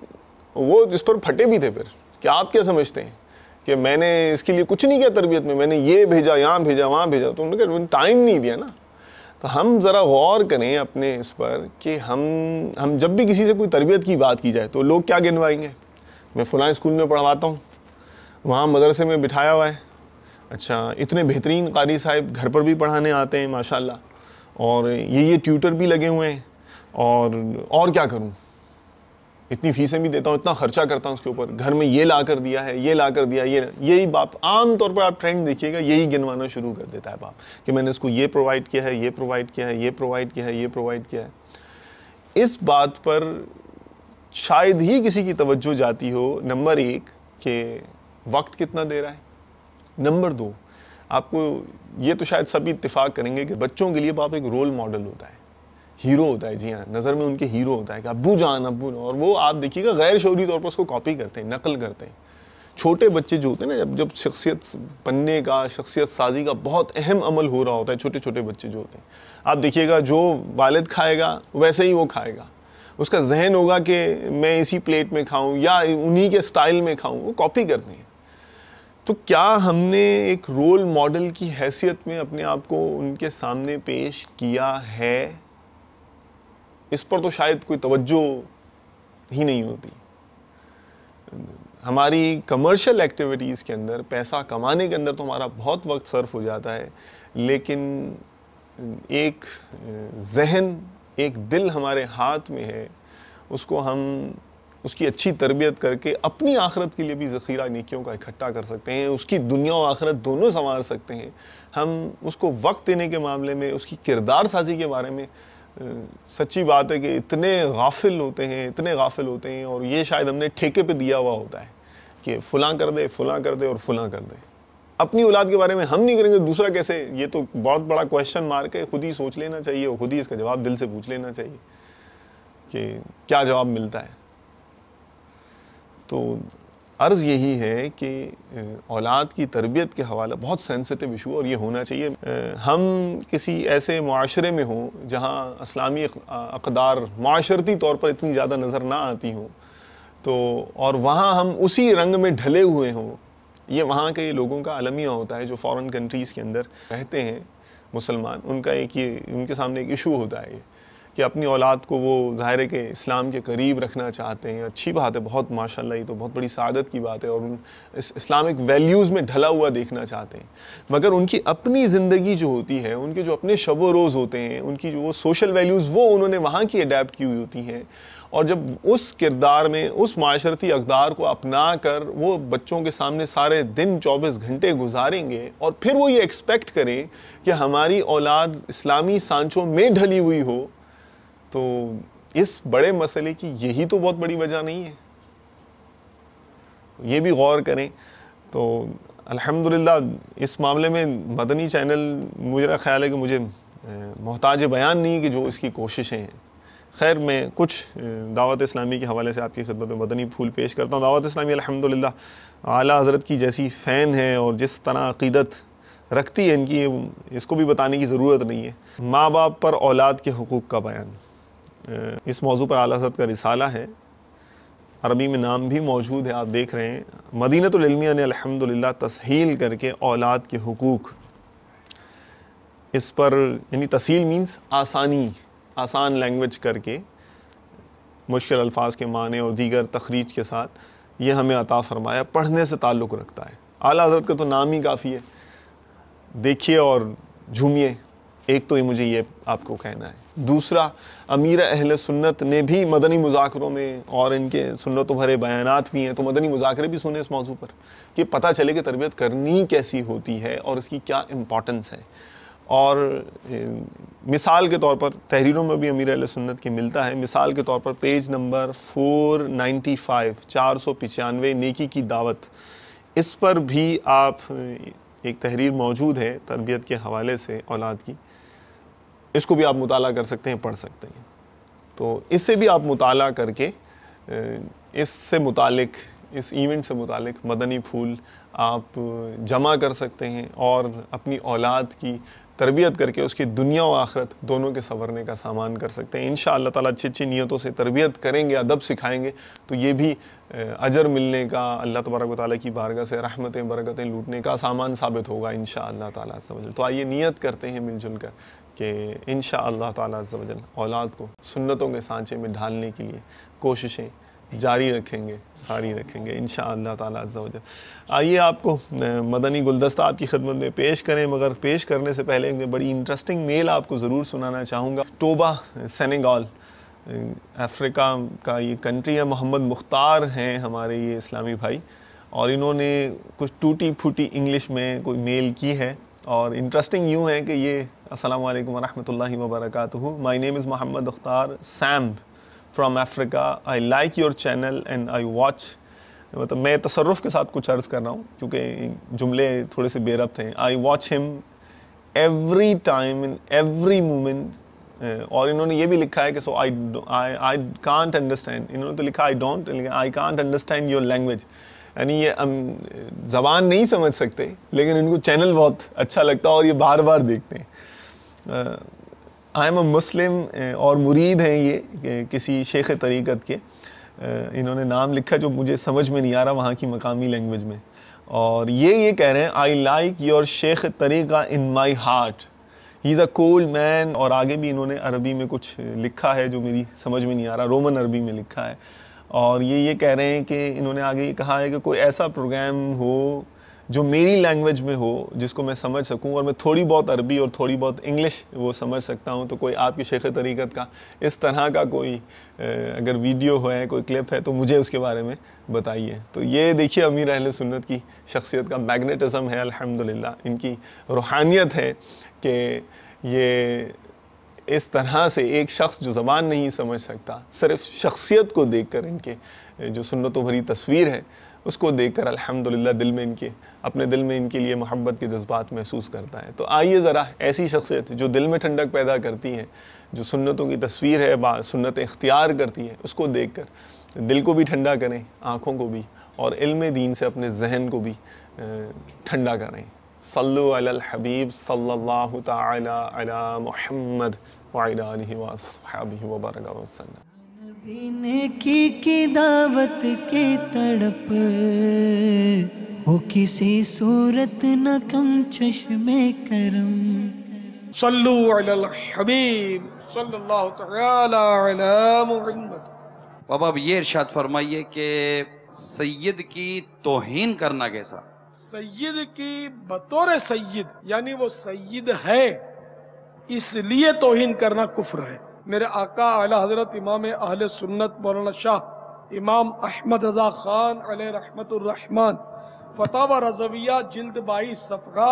وہ اس پر پھٹے بھی تھے, پھر کہ آپ کیا سمجھتے ہیں کہ میں نے اس کے لیے کچھ نہیں کیا تربیت میں نے یہ بھیجا, یہاں بھیجا, وہاں بھیجا, تو انہوں نے کہا ٹائم نہیں دیا نا. تو ہم ذرا غور کریں اپنے اس پر کہ ہم جب بھی کسی سے کوئی تربیت کی بات کی جائے تو لوگ کیا گنوائیں گے, میں فلاں اسکول میں پڑھواتا ہوں, وہاں مدرسے میں بٹھایا ہوا ہے, اچھا اتنے بہترین قاری صاحب گھر پر بھی پڑھانے آتے ہیں ماشاءاللہ, اور یہ ٹیوٹر بھی لگے ہوئے ہیں, اور کیا کروں, اتنی فیسیں بھی دیتا ہوں, اتنا خرچہ کرتا ہوں اس کے اوپر, گھر میں یہ لا کر دیا ہے, یہ لا کر دیا, یہی باپ عام طور پر آپ ٹرینڈ دیکھیے گا, یہی گنوانا شروع کر دیتا ہے باپ کہ میں نے اس کو یہ پرووائڈ کیا ہے, یہ پرووائڈ کیا ہے, یہ پرووائڈ کیا ہے, یہ پرووائڈ کیا ہے. اس بات پر شاید ہی کسی کی توجہ جاتی ہو, نمبر 1 کہ وقت کتنا دے رہا ہے, نمبر 2 آپ کو یہ تو شاید سبھی اتفاق کریں گے کہ بچوں کے لیے باپ ایک رول ماڈل ہوتا ہے، ہیرو ہوتا ہے. جی ہاں، نظر میں ان کے ہیرو ہوتا ہے کہ ابو جان، اور وہ آپ دیکھیے گا غیر شعوری طور پر اس کو کاپی کرتے ہیں، نقل کرتے ہیں. چھوٹے بچے جو ہوتے ہیں نا، جب شخصیت بننے کا، شخصیت سازی کا بہت اہم عمل ہو رہا ہوتا ہے، چھوٹے چھوٹے بچے جو ہوتے ہیں، آپ دیکھیے گا جو والد کھائے گا ویسے ہی وہ کھائے گا. اس کا ذہن ہوگا کہ میں اسی پلیٹ میں کھاؤں یا انہی کے سٹائل میں کھاؤں، وہ کاپی کرتے ہیں. تو کیا ہم نے ایک رول ماڈل کی حیثیت میں اپنے آپ کو ان کے سامنے پیش کیا ہے؟ اس پر تو شاید کوئی توجہ ہی نہیں ہوتی. ہماری کمرشل ایکٹیویٹیز کے اندر، پیسہ کمانے کے اندر تو ہمارا بہت وقت صرف ہو جاتا ہے، لیکن ایک ذہن، ایک دل ہمارے ہاتھ میں ہے، اس کو ہم اس کی اچھی تربیت کر کے اپنی آخرت کے لیے بھی ذخیرہ نیکیوں کا اکٹھا کر سکتے ہیں، اس کی دنیا و آخرت دونوں سنوار سکتے ہیں. ہم اس کو وقت دینے کے معاملے میں، اس کی کردار سازی کے بارے میں سچی بات ہے کہ اتنے غافل ہوتے ہیں، اور یہ شاید ہم نے ٹھیکے پہ دیا ہوا ہوتا ہے کہ فلاں کر دے، فلاں کر دے اور فلاں کر دے. اپنی اولاد کے بارے میں ہم نہیں کریں گے، دوسرا کیسے؟ یہ تو بہت بڑا کویشچن مارک ہے. خود ہی سوچ لینا چاہیے اور خود ہی اس کا جواب دل سے پوچھ لینا چاہیے کہ کیا جواب ملتا ہے. تو عرض یہی ہے کہ اولاد کی تربیت کے حوالے بہت سینسٹیو ایشو، اور یہ ہونا چاہیے. ہم کسی ایسے معاشرے میں ہوں جہاں اسلامی اقدار معاشرتی طور پر اتنی زیادہ نظر نہ آتی ہوں، تو اور وہاں ہم اسی رنگ میں ڈھلے ہوئے ہوں. یہ وہاں کے لوگوں کا المیہ ہوتا ہے جو فارن کنٹریز کے اندر رہتے ہیں مسلمان، ان کا ایک یہ ان کے سامنے ایک ایشو ہوتا ہے کہ اپنی اولاد کو وہ ظاہر ہے کہ اسلام کے قریب رکھنا چاہتے ہیں. اچھی بات ہے، بہت ماشاءاللہ، یہ تو بہت بڑی سعادت کی بات ہے، اور ان اسلامک ویلیوز میں ڈھلا ہوا دیکھنا چاہتے ہیں. مگر ان کی اپنی زندگی جو ہوتی ہے، ان کے جو اپنے شب و روز ہوتے ہیں، ان کی جو وہ سوشل ویلیوز وہ انہوں نے وہاں کی اڈیپٹ کی ہوئی ہوتی ہیں، اور جب اس کردار میں، اس معاشرتی اقدار کو اپنا کر وہ بچوں کے سامنے سارے دن 24 گھنٹے گزاریں گے، اور پھر وہ یہ ایکسپیکٹ کریں کہ ہماری اولاد اسلامی سانچوں میں ڈھلی ہوئی ہو، تو اس بڑے مسئلے کی یہی تو بہت بڑی وجہ نہیں ہے. یہ بھی غور کریں. تو الحمدللہ اس معاملے میں مدنی چینل مجھے خیال ہے کہ مجھے محتاج بیان نہیں کہ جو اس کی کوششیں ہیں. خیر، میں کچھ دعوت اسلامی کے حوالے سے آپ کی خدمت میں مدنی پھول پیش کرتا ہوں. دعوت اسلامی الحمدللہ اعلیٰ حضرت کی جیسی فین ہے، اور جس طرح عقیدت رکھتی ہے ان کی، اس کو بھی بتانے کی ضرورت نہیں ہے. ماں باپ پر اولاد کے حقوق کا بیان، اس موضوع پر اعلیٰ حضرت کا رسالہ ہے، عربی میں نام بھی موجود ہے، آپ دیکھ رہے ہیں. مدینۃ العلمیہ نے الحمدللہ تسہیل کر کے اولاد کے حقوق، اس پر یعنی تسہیل مینس آسان لینگویج کر کے، مشکل الفاظ کے معنی اور دیگر تخریج کے ساتھ یہ ہمیں عطا فرمایا. پڑھنے سے تعلق رکھتا ہے. اعلیٰ حضرت کا تو نام ہی کافی ہے، دیکھیے اور جھومیے. ایک تو مجھے یہ آپ کو کہنا ہے. دوسرا، امیر اہل سنت نے بھی مدنی مذاکروں میں، اور ان کے سنت و بھرے بیانات بھی ہیں، تو مدنی مذاکرے بھی سنے اس موضوع پر کہ پتہ چلے کہ تربیت کرنی کیسی ہوتی ہے اور اس کی کیا امپورٹنس ہے. اور مثال کے طور پر تحریروں میں بھی امیر اہل سنت کے ملتا ہے. مثال کے طور پر پیج نمبر 495 495 نیکی کی دعوت، اس پر بھی آپ ایک تحریر موجود ہے تربیت کے حوالے سے اولاد کی. اس کو بھی آپ مطالعہ کر سکتے ہیں، پڑھ سکتے ہیں. تو اس سے بھی آپ مطالعہ کر کے اس سے متعلق، اس ایونٹ سے متعلق مدنی پھول آپ جمع کر سکتے ہیں، اور اپنی اولاد کی تربیت کر کے اس کی دنیا و آخرت دونوں کے سنورنے کا سامان کر سکتے ہیں. انشاءاللہ تعالیٰ اچھی نیتوں سے تربیت کریں گے، ادب سکھائیں گے، تو یہ بھی اجر ملنے کا، اللہ تبارک و تعالیٰ کی بارگاہ سے رحمتیں برکتیں لوٹنے کا سامان ثابت ہوگا انشاءاللہ تعالیٰ عز و جل. تو آئیے نیت کرتے ہیں مل جل کر کہ انشاءاللہ تعالیٰ عز و جل اولاد کو سنتوں کے سانچے میں ڈھالنے کے لیے کوششیں جاری رکھیں گے، ساری رکھیں گے انشاءاللہ تعالیٰ عز و جل. آئیے آپ کو مدنی گلدستہ آپ کی خدمت میں پیش کریں، مگر پیش کرنے سے پہلے ایک بڑی انٹرسٹنگ میل آپ کو ضرور سنانا چاہوں گا. ٹوبا سینیگال، افریقہ کا یہ کنٹری ہے. محمد مختار ہیں ہمارے یہ اسلامی بھائی، اور انہوں نے کچھ ٹوٹی پھوٹی انگلش میں کوئی میل کی ہے، اور انٹرسٹنگ یوں ہے کہ یہ السلام علیکم ورحمۃ اللہ وبرکاتہ. مائی نیم از محمد اختار same from Africa. I like your channel and I watch مطلب میں تصرف کے ساتھ کچھ عرض کر رہا ہوں کیونکہ جملے تھوڑے سے بے ربط ہیں. آئی واچ ہم every time in every moment. اور انہوں نے یہ بھی لکھا ہے کہ سو آئی کانٹ انڈرسٹینڈ, انہوں نے تو لکھا I can't understand your language, یعنی یہ زبان نہیں سمجھ سکتے لیکن ان کو چینل بہت اچھا لگتا ہے اور یہ بار بار دیکھتے ہیں. آئی ایم اے مسلم اور مرید ہیں یہ کسی شیخ طریقت کے. انہوں نے نام لکھا جو مجھے سمجھ میں نہیں آ رہا وہاں کی مقامی لینگویج میں, اور یہ کہہ رہے ہیں آئی لائک یور شیخ طریقہ ان my heart, he is a cold مین. اور آگے بھی انہوں نے عربی میں کچھ لکھا ہے جو میری سمجھ میں نہیں آ رہا, رومن عربی میں لکھا ہے. اور یہ کہہ رہے ہیں کہ انہوں نے آگے یہ کہا ہے کہ کوئی ایسا پروگرام ہو جو میری لینگویج میں ہو جس کو میں سمجھ سکوں, اور میں تھوڑی بہت عربی اور تھوڑی بہت انگلش وہ سمجھ سکتا ہوں. تو کوئی آپ کی شیخ طریقت کا اس طرح کا کوئی اگر ویڈیو ہے, کوئی کلپ ہے تو مجھے اس کے بارے میں بتائیے. تو یہ دیکھیے امیر اہل سنت کی شخصیت کا میگنیٹزم ہے الحمدللہ, ان کی روحانیت ہے کہ یہ اس طرح سے ایک شخص جو زبان نہیں سمجھ سکتا صرف شخصیت کو دیکھ کر, ان کے جو سنتوں بھری تصویر ہے اس کو دیکھ کر الحمدللہ دل میں ان کے اپنے دل میں ان کے لیے محبت کے جذبات محسوس کرتا ہے. تو آئیے ذرا ایسی شخصیت جو دل میں ٹھنڈک پیدا کرتی ہے, جو سنتوں کی تصویر ہے, سنت اختیار کرتی ہے, اس کو دیکھ کر دل کو بھی ٹھنڈا کریں, آنکھوں کو بھی, اور علم دین سے اپنے ذہن کو بھی ٹھنڈا کریں. صلو علی الحبیب صلی اللہ تعالی علی محمد وعلی آلہ وصحبہ وبارک وسلم. نیکی کی دعوت کی تڑپ ہو کسی صورت نہ کم چشم کرم. صلو علی الحبیب صلی اللہ تعالی علی محمد. بابا اب یہ ارشاد فرمائیے کہ سید کی توہین کرنا کیسا؟ سید کی بطور سید یعنی وہ سید ہے اس لیے توہین کرنا کفر ہے. میرے آقا اعلی حضرت امام اہل سنت مولانا شاہ امام احمد رضا خان علیہ رحمت الرحمن فتاوی رضویہ جلد 22 صفحہ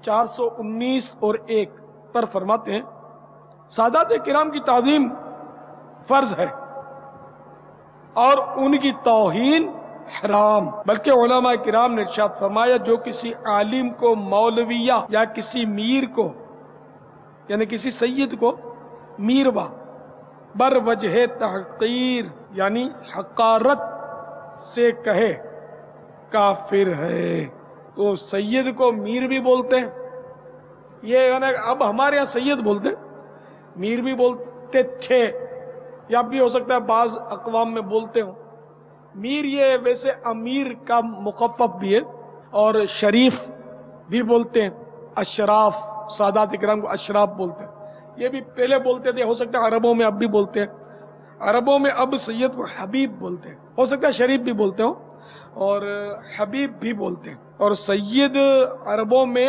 419 اور 1 پر فرماتے ہیں سادات کرام کی تعظیم فرض ہے اور ان کی توہین حرام. بلکہ علماء کرام نے ارشاد فرمایا جو کسی عالم کو مولویہ یا کسی میر کو یعنی کسی سید کو میروا بر وجہ تحقیر یعنی حقارت سے کہے کافر ہے. تو سید کو میر بھی بولتے ہیں, یہ یعنی اب ہمارے یہاں سید بولتے ہیں, میر بھی بولتے تھے یا بھی ہو سکتا ہے بعض اقوام میں بولتے ہوں. میر یہ ویسے امیر کا مخفف بھی ہے, اور شریف بھی بولتے ہیں, اشراف سادات اکرام کو اشراف بولتے ہیں. یہ بھی پہلے بولتے تھے, ہو سکتا ہے عربوں میں اب بھی بولتے ہیں. عربوں میں اب سید کو حبیب بولتے ہیں, ہو سکتا ہے شریف بھی بولتے ہوں اور حبیب بھی بولتے ہیں. اور سید عربوں میں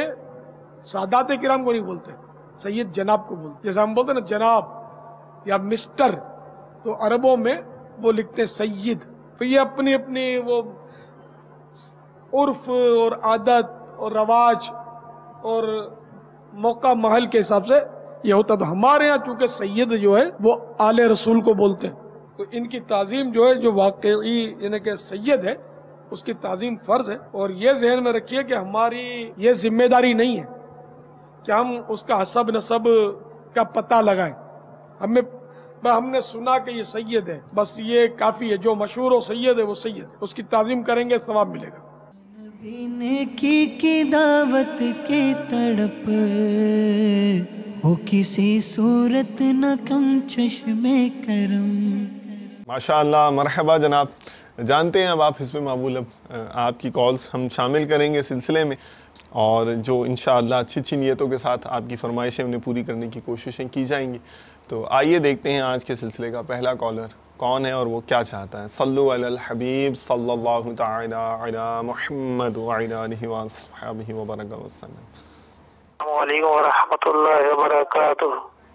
سادات کرام کو نہیں بولتے, سید جناب کو بولتے. جیسے ہم بولتے ہیں نا جناب یا مسٹر, تو عربوں میں وہ لکھتے ہیں سید. تو یہ اپنی اپنی وہ عرف اور عادت اور رواج اور موقع محل کے حساب سے یہ ہوتا. تو ہمارے ہاں چونکہ سید جو ہے وہ آل رسول کو بولتے ہیں, تو ان کی تعظیم جو ہے جو واقعی یعنی کہ سید ہے اس کی تعظیم فرض ہے. اور یہ ذہن میں رکھیے کہ ہماری یہ ذمہ داری نہیں ہے کہ ہم اس کا حسب نسب کا پتہ لگائیں. ہم نے سنا کہ یہ سید ہے, بس یہ کافی ہے. جو مشہور ہو سید ہے وہ سید ہے, اس کی تعظیم کریں گے ثواب ملے گا. نیکی کی دعوت کی تڑپ ہو کسی صورت نہ کم چشم کرم. ماشاءاللہ, مرحبا جناب. جانتے ہیں اب آپ حزب معمول, اب آپ کی کالز ہم شامل کریں گے سلسلے میں, اور جو انشاءاللہ اچھی اچھی نیتوں کے ساتھ آپ کی فرمائشیں انہیں پوری کرنے کی کوششیں کی جائیں گی. تو آئیے دیکھتے ہیں آج کے سلسلے کا پہلا کالر کون ہے اور وہ کیا چاہتا ہے. صلو علی الحبیب صلی اللہ تعالی علی محمد وعلی آلہ وصحبہ وبارک وسلم. السلام علیکم ورحمۃ اللہ وبرکاتہ.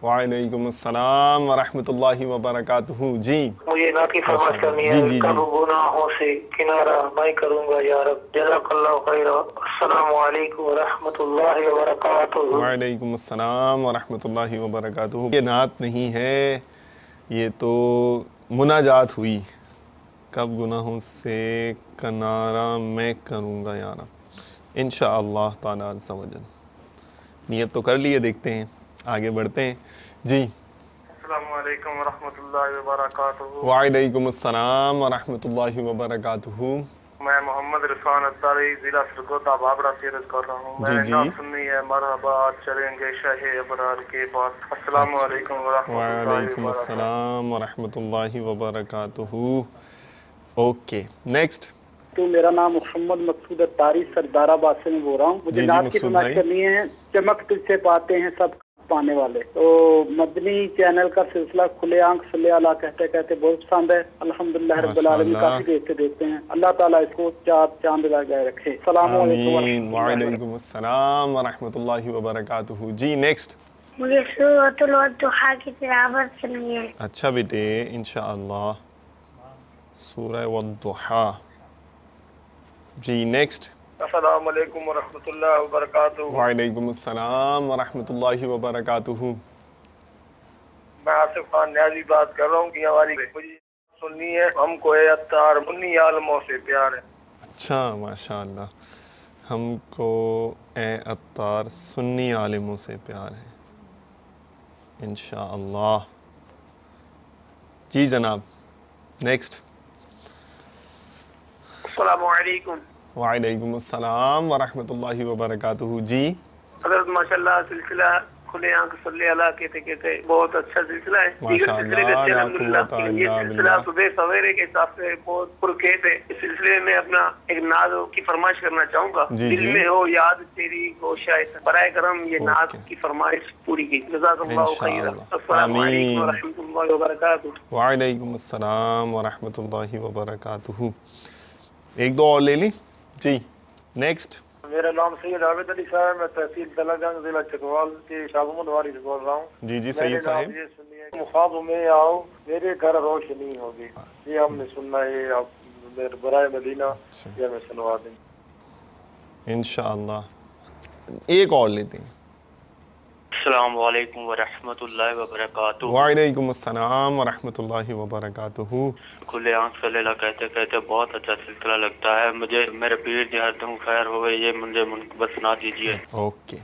وعلیکم السلام ورحمۃ اللہ وبرکاتہ. جی مجھے نعت کی فرمائش کرنی ہے. کب گناہوں سے کنارہ میں کروں گا یا رب. جزاک اللہ خیر. السلام علیکم ورحمۃ اللہ وبرکاتہ. وعلیکم السلام ورحمۃ اللہ وبرکاتہ. یہ نعت نہیں ہے, یہ تو مناجات ہوئی, کب گناہوں سے کنارہ میں کروں گا یا رب، انشاءاللہ تعالی عز و جل۔ نیت تو کر لیے، دیکھتے ہیں آگے بڑھتے ہیں جی۔ السلام علیکم ورحمۃ اللہ وبرکاتہ۔ وعلیکم السلام ورحمۃ اللہ وبرکاتہ۔ میں محمد رضوان اتاری ضلع سرگودا بابرا سے عرض کر رہا ہوں۔ میں نے نعت سنی ہے، مرحبا چلیں گے شاہ ابرار کے پاس۔ السلام علیکم ورحمۃ اللہ وعلیکم وبرکاتہ۔ السلام ورحمۃ اللہ وبرکاتہ۔ Okay next. تو میرا نام محمد مقصود اتاری سردار آباد سے میں بول رہا ہوں۔ مجھے جی نعت کی مقصود فرمائش بھائی۔ کرنی ہے، چمک تجھ سے پاتے ہیں سب پانے والے۔ تو مدنی چینل کا سلسلہ کھلے آنکھ صلی اللہ کہتے کہتے بہت پسند ہے، الحمدللہ رب العالمین، کافی دیکھتے ہیں۔ اللہ تعالیٰ اس کو چاند لگائے رکھے۔ السلام علیکم آمین۔ وعلیکم السلام ورحمۃ اللہ وبرکاتہ۔ جی نیکسٹ۔ مجھے سورۃ الضحیٰ کی تلاوت سنی ہے۔ اچھا بیٹے، انشاءاللہ سورہ والضحیٰ۔ جی نیکسٹ۔ السلام علیکم ورحمۃ اللہ وبرکاتہ۔ وعلیکم السلام ورحمۃ اللہ وبرکاتہ۔ میں آصف خان نیازی بات کر رہا ہوں کہ ہماری مجھے سننی ہے، ہم کو اے عطار منی عالموں سے پیار ہے۔ اچھا ماشاء اللہ، ہم کو اے عطار سنی عالموں سے پیار ہے انشاءاللہ۔ جی جناب نیکسٹ۔ السلام علیکم۔ وعلیکم السلام ورحمۃ اللہ وبرکاتہ۔ جی حضرت ماشاءاللہ سلسلہ کھلے آنکھ صلی اللہ کہتے کہتے بہت اچھا سلسلہ ہے۔ ماشاء اللہ، لا قوت الا یہ سلسلہ باللہ۔ صبح سویرے کے حساب سے بہت پرکیف ہے۔ اس سلسلے میں اپنا ایک نعت کی فرمائش کرنا چاہوں گا۔ جی دل جی۔ میں ہو یاد تیری گوشائے برائے کرم، یہ نعت کی فرمائش پوری کی۔ جزاک اللہ خیرا۔ السلام علیکم ورحمۃ اللہ وبرکاتہ۔ وعلیکم السلام ورحمۃ اللہ وبرکاتہ۔ ایک دو اور لے لی جی نیکسٹ۔ میرا نام سید عابد علی صاحب ہے، میں تحصیل تلنگانگ ضلع چکوال کے شاہ محمد واری سے بول رہا ہوں۔ جی جی سید صاحب۔ یہ سنیے، مخاط میں آؤ میرے گھر روشنی ہوگی، یہ ہم نے سننا ہے، آپ میرے برائے مدینہ یہ میں سنوا دیں۔ انشاءاللہ ایک اور لیتے ہیں۔ السلام علیکم ورحمۃ اللہ وبرکاتہ۔ وعلیکم السلام ورحمۃ اللہ وبرکاتہ۔ کھلے آنکھ صلی اللہ کہتے کہتے بہت اچھا سلسلہ لگتا ہے مجھے، میرے پیر جو ہر دم خیر ہوئے، یہ مجھے بس سنا دیجیے۔ اوکے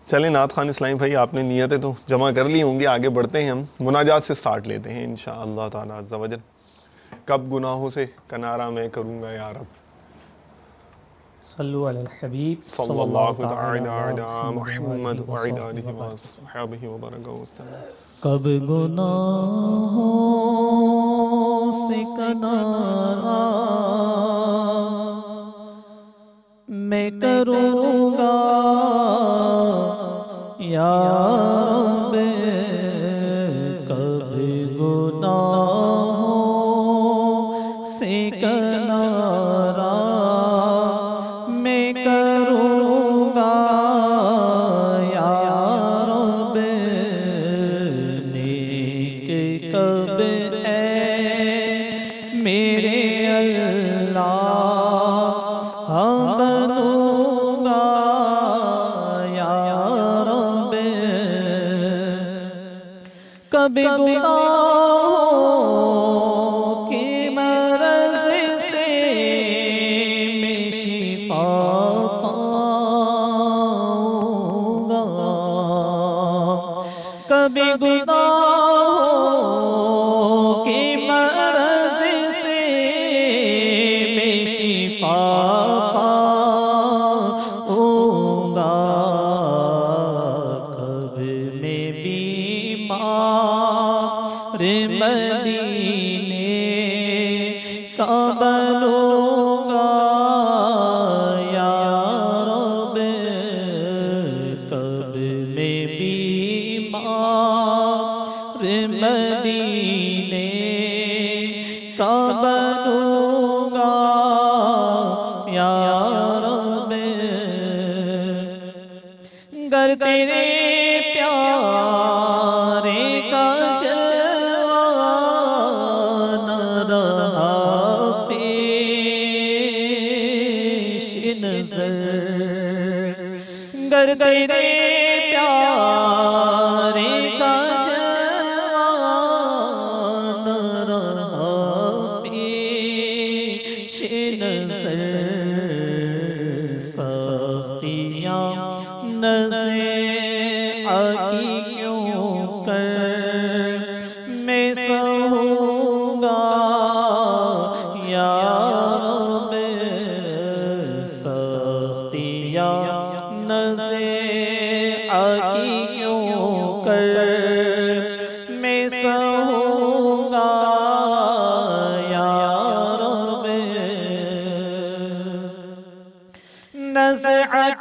چلیں، نعت خان اسلامی بھائی آپ نے نیتیں تو جمع کر لی ہوں گی، آگے بڑھتے ہیں، ہم مناجات سے سٹارٹ لیتے ہیں انشاءاللہ تعالی عز و جل۔ کب گناہوں سے کنارہ میں کروں گا یا رب، صلو علی الحبیب صلی اللہ تعالی علی محمد وعلی آلہ وصحبہ وبارک وسلم۔ کب گناہوں سے کنارہ میں کروں گا یا رب، کب گناہوں سے کنارہ میں کروں گا یا رب، نیک کب ہے میرے اللہ بنوں گا یا رب، کب گناہوں کی مرض سے میں شفا پاؤں گا، کب گناہوں کی مرض سے میں شفا پاؤں گا، کب میں بیمار مدینے کا بنوں گا یا رب، کب میں بیمار مدینے کا بنوں گا یا رب، گر تیرے پیارے کا جلوہ نہ رہا پیش نظر، گر تیرے پیارے کا جلوہ نہ رہا نصیحت کیوں کر میں سہوں گا یا رب سختیاں نصیحت کیوں کر میں سہوں گا یا رب نصیحت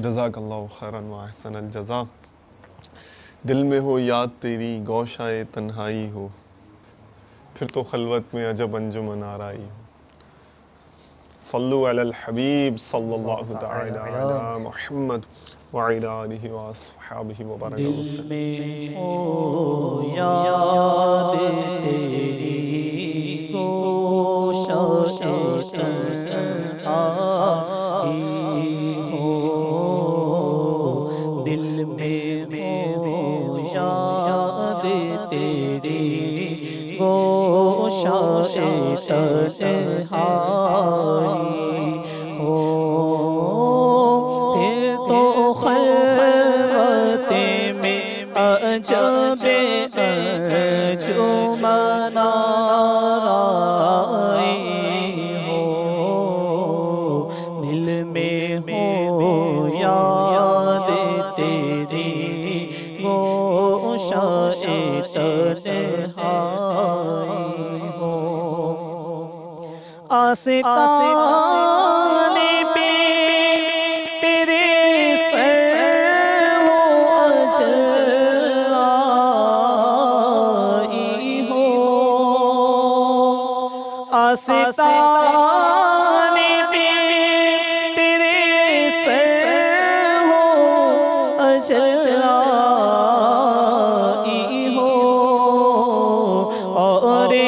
جزاک اللہ خیراً و احسن الجزا. دل میں ہو یاد تیری گوشائے تنہائی ہو، پھر تو خلوت میں عجب انجمن آرائی ہو. صلو علی الحبیب صلی اللہ تعالی علی محمد وعلی آلہ واصحابہ وبارک وسلم. دل میں ہو یاد تیری گوشائے تنہائی ہو، دل میں ہو یاد تیری گوشہ تنہائی ہو، پھر تو خلوت میں عجب انجمن آرائی ہو، دل میں ہو یاد تیری گوشہ تنہائی ہو، آستانے پہ تیرے سر ہو اجلائی ہو، آستانے پہ تیرے سر ہو اجلائی ہو، اور اے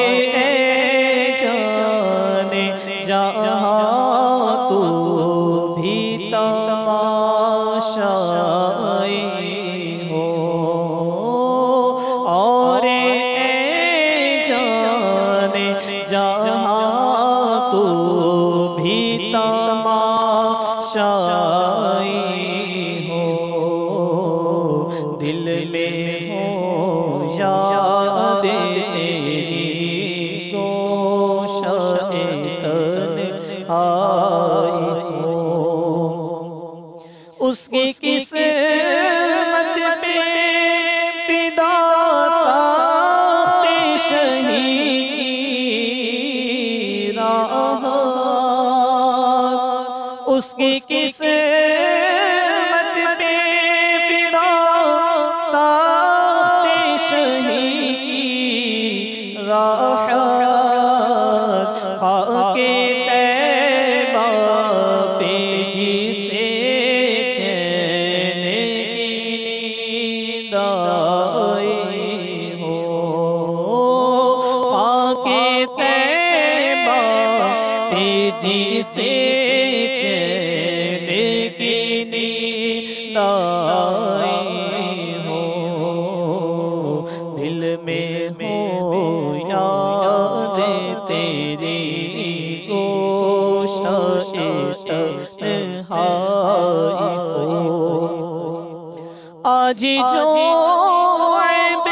جانے جہاں تو بھی تماشائی ہو، اور اے جانے جہاں تو بھی تماشائی ہو، دل میں ہو یاد تیری گوشہ تنہائی ہو، اس کی قسمت پہ فدا تخت شہید رہا، اس کی قسمت پہ فدا تخت شہید رہا، خاک طیبہ پہ جسے چین کی نیند آئی ہو، خاک طیبہ پہ جسے چین کی نیند آئی ہو، دل میں ہو یاد تیری گوشہ تنہائی ہو، آج جو عیب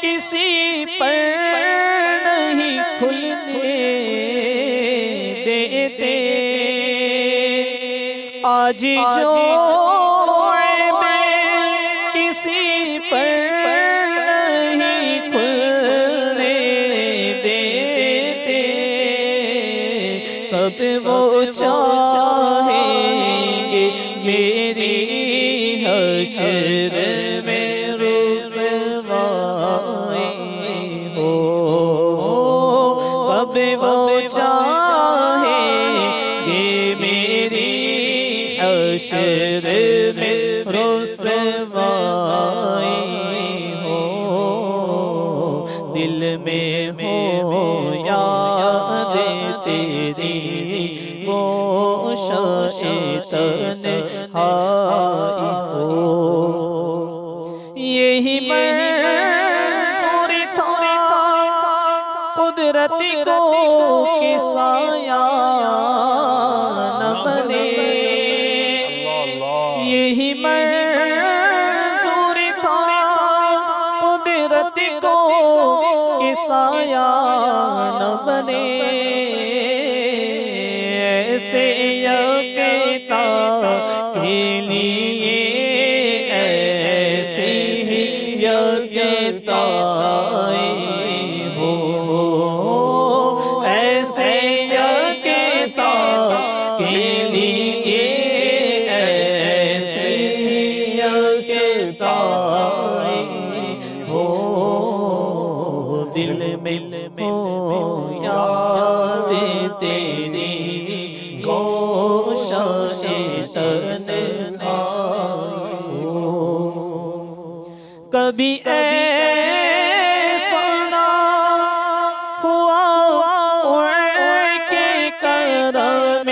کسی پر نہیں کھلنے دیتے، آج جو عیب کسی پر نہیں کھلنے دیتے، کب وہ چاہیں گے میری حشر میں رسوائی ہو، کب وہ چاہیں گے میری حشر میں رسوائی ہو، دل میں ہو یاد تیری گوشہ تنہائی ہو، یہی منظور تھا قدرت کو کہ سایہ نہ بنے، یہی منظور تھا قدرت کو کہ سایہ نہ بنے، ایسے یکتا کے لیے ایسی یکتا ہو، ایسے یکتا کے لیے ایسی یکتا ہو، دل میں ہو یاد تیری گوشہ تنہائی ہو، کبھی ایسا نہ ہوا ان کے کرم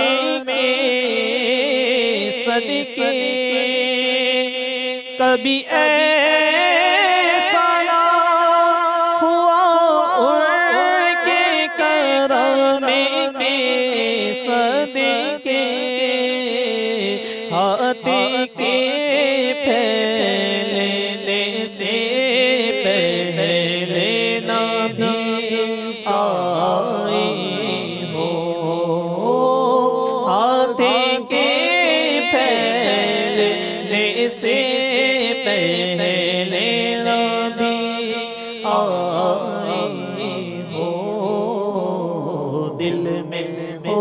کے صدقے، کبھی ایسا نہ ہوا سکے ہاتھی کے پھیلنے سے پہلے نہ بھی آئی ہو ہاتھی کے پھیلنے سے پہلے نہ بھی آئی ہو دل میں ہو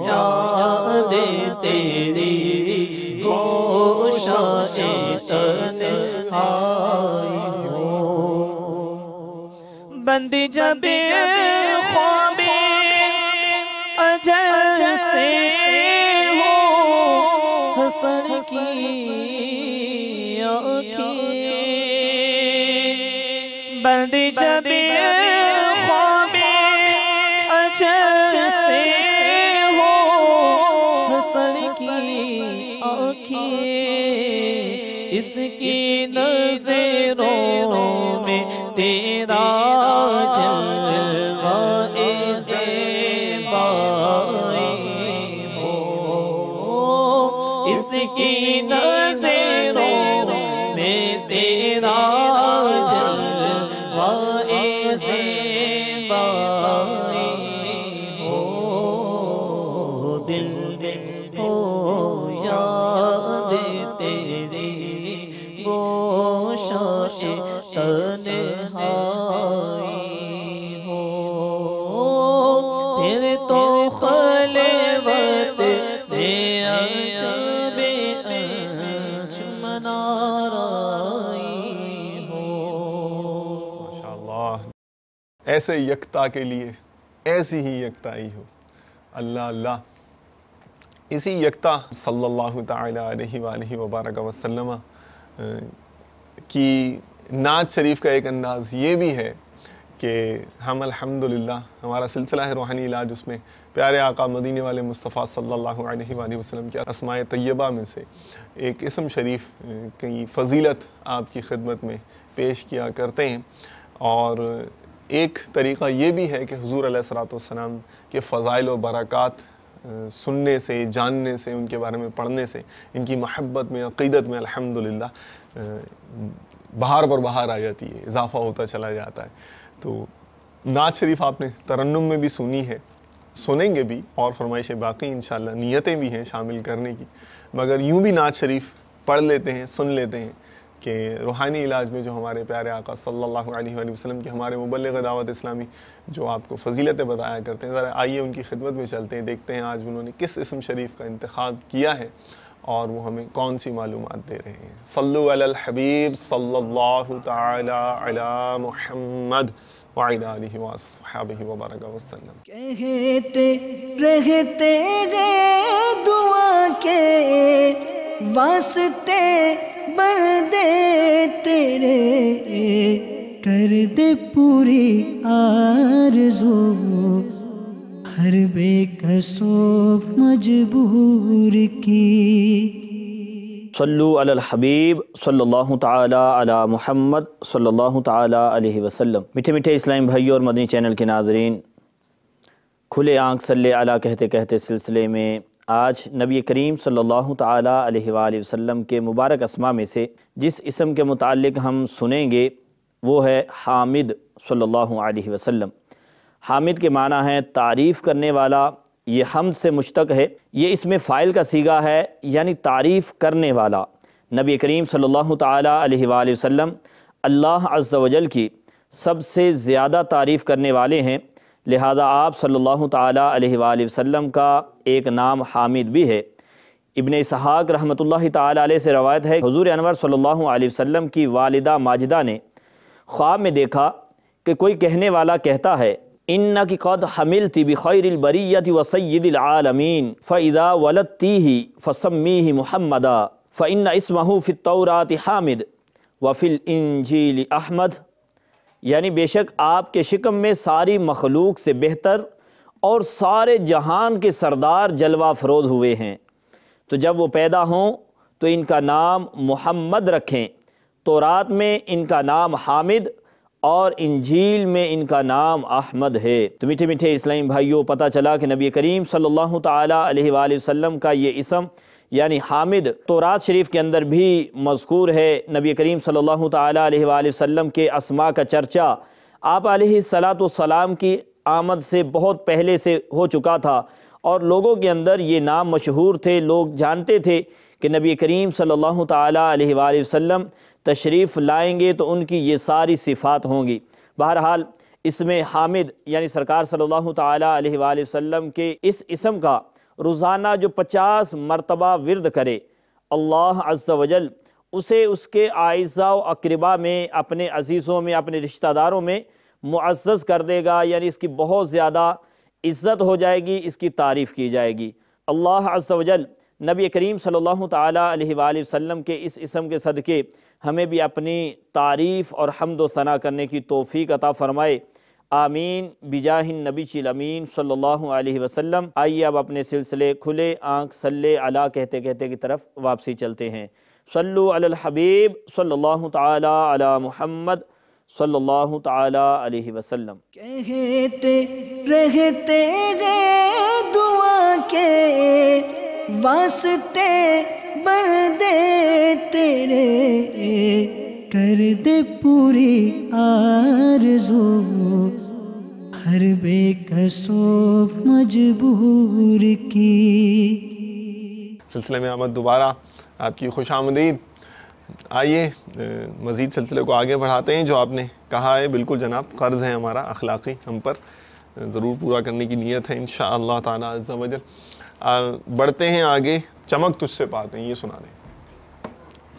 یاد تیری گوشہ تنہائی ہو بندی جب خواب اجل سے ہو حسن کی آنکھیں بندی جب خواب اجل سے ہو حسن کی آنکھیں اس کی نظروں میں تیرا جلوہ زیبائی ہو اس کی نظروں میں تیرا جلوہ زیبائی ہو دل میں ہو یاد تیری گوشہ تنہائی ہو پھر تو خلوت میں عجب انجمن آرائی ہو ماشاءاللہ ایسے یکتا کے لیے ایسی ہی یکتائی ہو اللہ اللہ اسی یکتا صلی اللہ تعالی علیہ وآلہ وبارک وسلم کی نعت شریف کا ایک انداز یہ بھی ہے کہ ہم الحمدللہ ہمارا سلسلہ ہے روحانی علاج اس میں پیارے آقا مدینے والے مصطفیٰ صلی اللہ علیہ وآلہ وسلم کے اسماء طیبہ میں سے ایک اسم شریف کی فضیلت آپ کی خدمت میں پیش کیا کرتے ہیں اور ایک طریقہ یہ بھی ہے کہ حضور علیہ السلام کے فضائل و برکات سننے سے جاننے سے ان کے بارے میں پڑھنے سے ان کی محبت میں عقیدت میں الحمدللہ بہار پر بہار آ جاتی ہے اضافہ ہوتا چلا جاتا ہے تو نعت شریف آپ نے ترنم میں بھی سنی ہے سنیں گے بھی اور فرمائشیں باقی انشاءاللہ نیتیں بھی ہیں شامل کرنے کی مگر یوں بھی نعت شریف پڑھ لیتے ہیں سن لیتے ہیں کہ روحانی علاج میں جو ہمارے پیارے آقا صلی اللہ علیہ وآلہ وسلم کے ہمارے مبلغ دعوت اسلامی جو آپ کو فضیلتیں بتایا کرتے ہیں ذرا آئیے ان کی خدمت میں چلتے ہیں دیکھتے ہیں آج انہوں نے کس اسم شریف کا انتخاب کیا ہے اور وہ ہمیں کون سی معلومات دے رہے ہیں صلو علی الحبیب صلی اللہ تعالی علی محمد وعلی آلہ وصحبہ وبارک وسلم کہتے رہتے گئے دعا کے واسطے بندے تیرے کر دے پوری آرزو ہر بے کسو مجبور کی صلو علی الحبیب صلی اللہ تعالی علی محمد صلی اللہ تعالی علیہ وسلم میٹھے میٹھے اسلام بھائیوں اور مدنی چینل کے ناظرین کھلے آنکھ صلی علی کہتے کہتے سلسلے میں آج نبی کریم صلی اللہ تعالی علیہ وآلہ وسلم کے مبارک اسماء میں سے جس اسم کے متعلق ہم سنیں گے وہ ہے حامد صلی اللہ علیہ وسلم۔ حامد کے معنی ہے تعریف کرنے والا، یہ حمد سے مشتق ہے، یہ اسم فاعل کا صیغہ ہے یعنی تعریف کرنے والا۔ نبی کریم صلی اللہ تعالی علیہ وآلہ وسلم اللہ عز و جل کی سب سے زیادہ تعریف کرنے والے ہیں، لہذا آپ صلی اللہ تعالی علیہ وآلہ وسلم کا ایک نام حامد بھی ہے۔ ابن اسحاق رحمۃ اللہ تعالی علیہ سے روایت ہے حضور انور صلی اللہ علیہ وسلم کی والدہ ماجدہ نے خواب میں دیکھا کہ کوئی کہنے والا کہتا ہے اِنَّكِ قَدْ حَمِلْتِ بِخَيْرِ الْبَرِيَّةِ وَسَيِّدِ الْعَالَمِينَ فَإِذَا وَلَدْتِيهِ فَسَمِّيهِ مُحَمَّدًا فَإِنَّ اسْمَهُ فِي التَّوْرَاةِ حَامِدٌ وَفِي الْإِنْجِيلِ أَحْمَدٌ، یعنی بے شک آپ کے شکم میں ساری مخلوق سے بہتر اور سارے جہان کے سردار جلوہ افروز ہوئے ہیں، تو جب وہ پیدا ہوں تو ان کا نام محمد رکھیں، تورات میں ان کا نام حامد اور انجیل میں ان کا نام احمد ہے۔ تو میٹھے میٹھے اسلامی بھائیوں، پتہ چلا کہ نبی کریم صلی اللہ تعالیٰ علیہ وآلہ وسلم کا یہ اسم یعنی حامد تورات شریف کے اندر بھی مذکور ہے۔ نبی کریم صلی اللہ تعالیٰ علیہ وآلہ وسلم کے اسماء کا چرچا آپ علیہ السلام کی آمد سے بہت پہلے سے ہو چکا تھا، اور لوگوں کے اندر یہ نام مشہور تھے، لوگ جانتے تھے کہ نبی کریم صلی اللہ تعالیٰ علیہ وآلہ وسلم تشریف لائیں گے تو ان کی یہ ساری صفات ہوں گی۔ بہرحال اس میں حامد یعنی سرکار صلی اللہ تعالیٰ علیہ وآلہ وسلم کے اس اسم کا روزانہ جو 50 مرتبہ ورد کرے، اللہ عز و جل اسے اس کے اعزاء و اقربا میں، اپنے عزیزوں میں، اپنے رشتہ داروں میں معزز کر دے گا، یعنی اس کی بہت زیادہ عزت ہو جائے گی، اس کی تعریف کی جائے گی۔ اللہ عز و جل نبی کریم صلی اللہ تعالیٰ علیہ وآلہ وسلم کے اس اسم کے صدقے ہمیں بھی اپنی تعریف اور حمد و ثنا کرنے کی توفیق عطا فرمائے، آمین بجاہ النبی الامین صلی اللہ علیہ وسلم۔ آئیے اب اپنے سلسلے کھلے آنکھ صلی علی کہتے کہتے کی طرف واپسی چلتے ہیں۔ صلو علی الحبیب صلی اللہ تعالیٰ علی محمد صلی اللہ تعالیٰ علیہ وسلم۔ کہتے رہتے گئے دعا کے واسطے بندے تیرے، کر دے پوری آرزو ہر بے کسو مجبور کی۔ سلسلے میں آمد دوبارہ، آپ کی خوش آمدید۔ آئیے مزید سلسلے کو آگے بڑھاتے ہیں۔ جو آپ نے کہا ہے بالکل جناب، قرض ہے ہمارا اخلاقی ہم پر، ضرور پورا کرنے کی نیت ہے انشاءاللہ تعالی عز و جل۔ بڑھتے ہیں آگے، چمک تجھ سے پاتے ہیں، یہ سنا دیں۔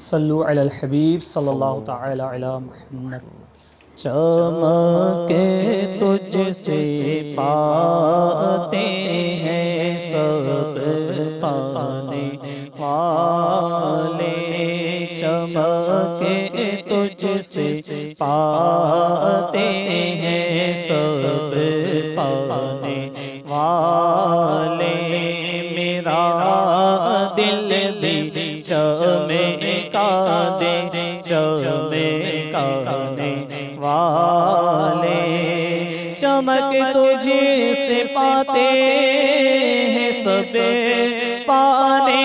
صلو علی الحبیب صلی اللہ تعالی علی محمد۔ چمک تجھ سے پاتے ہیں سب پانے والے، چمک تجھ سے پاتے ہیں سب پانے والے، میرا دل بھی چمکا دے چمکانے والے، چمک تجھ سے پاتے ہیں سب پانے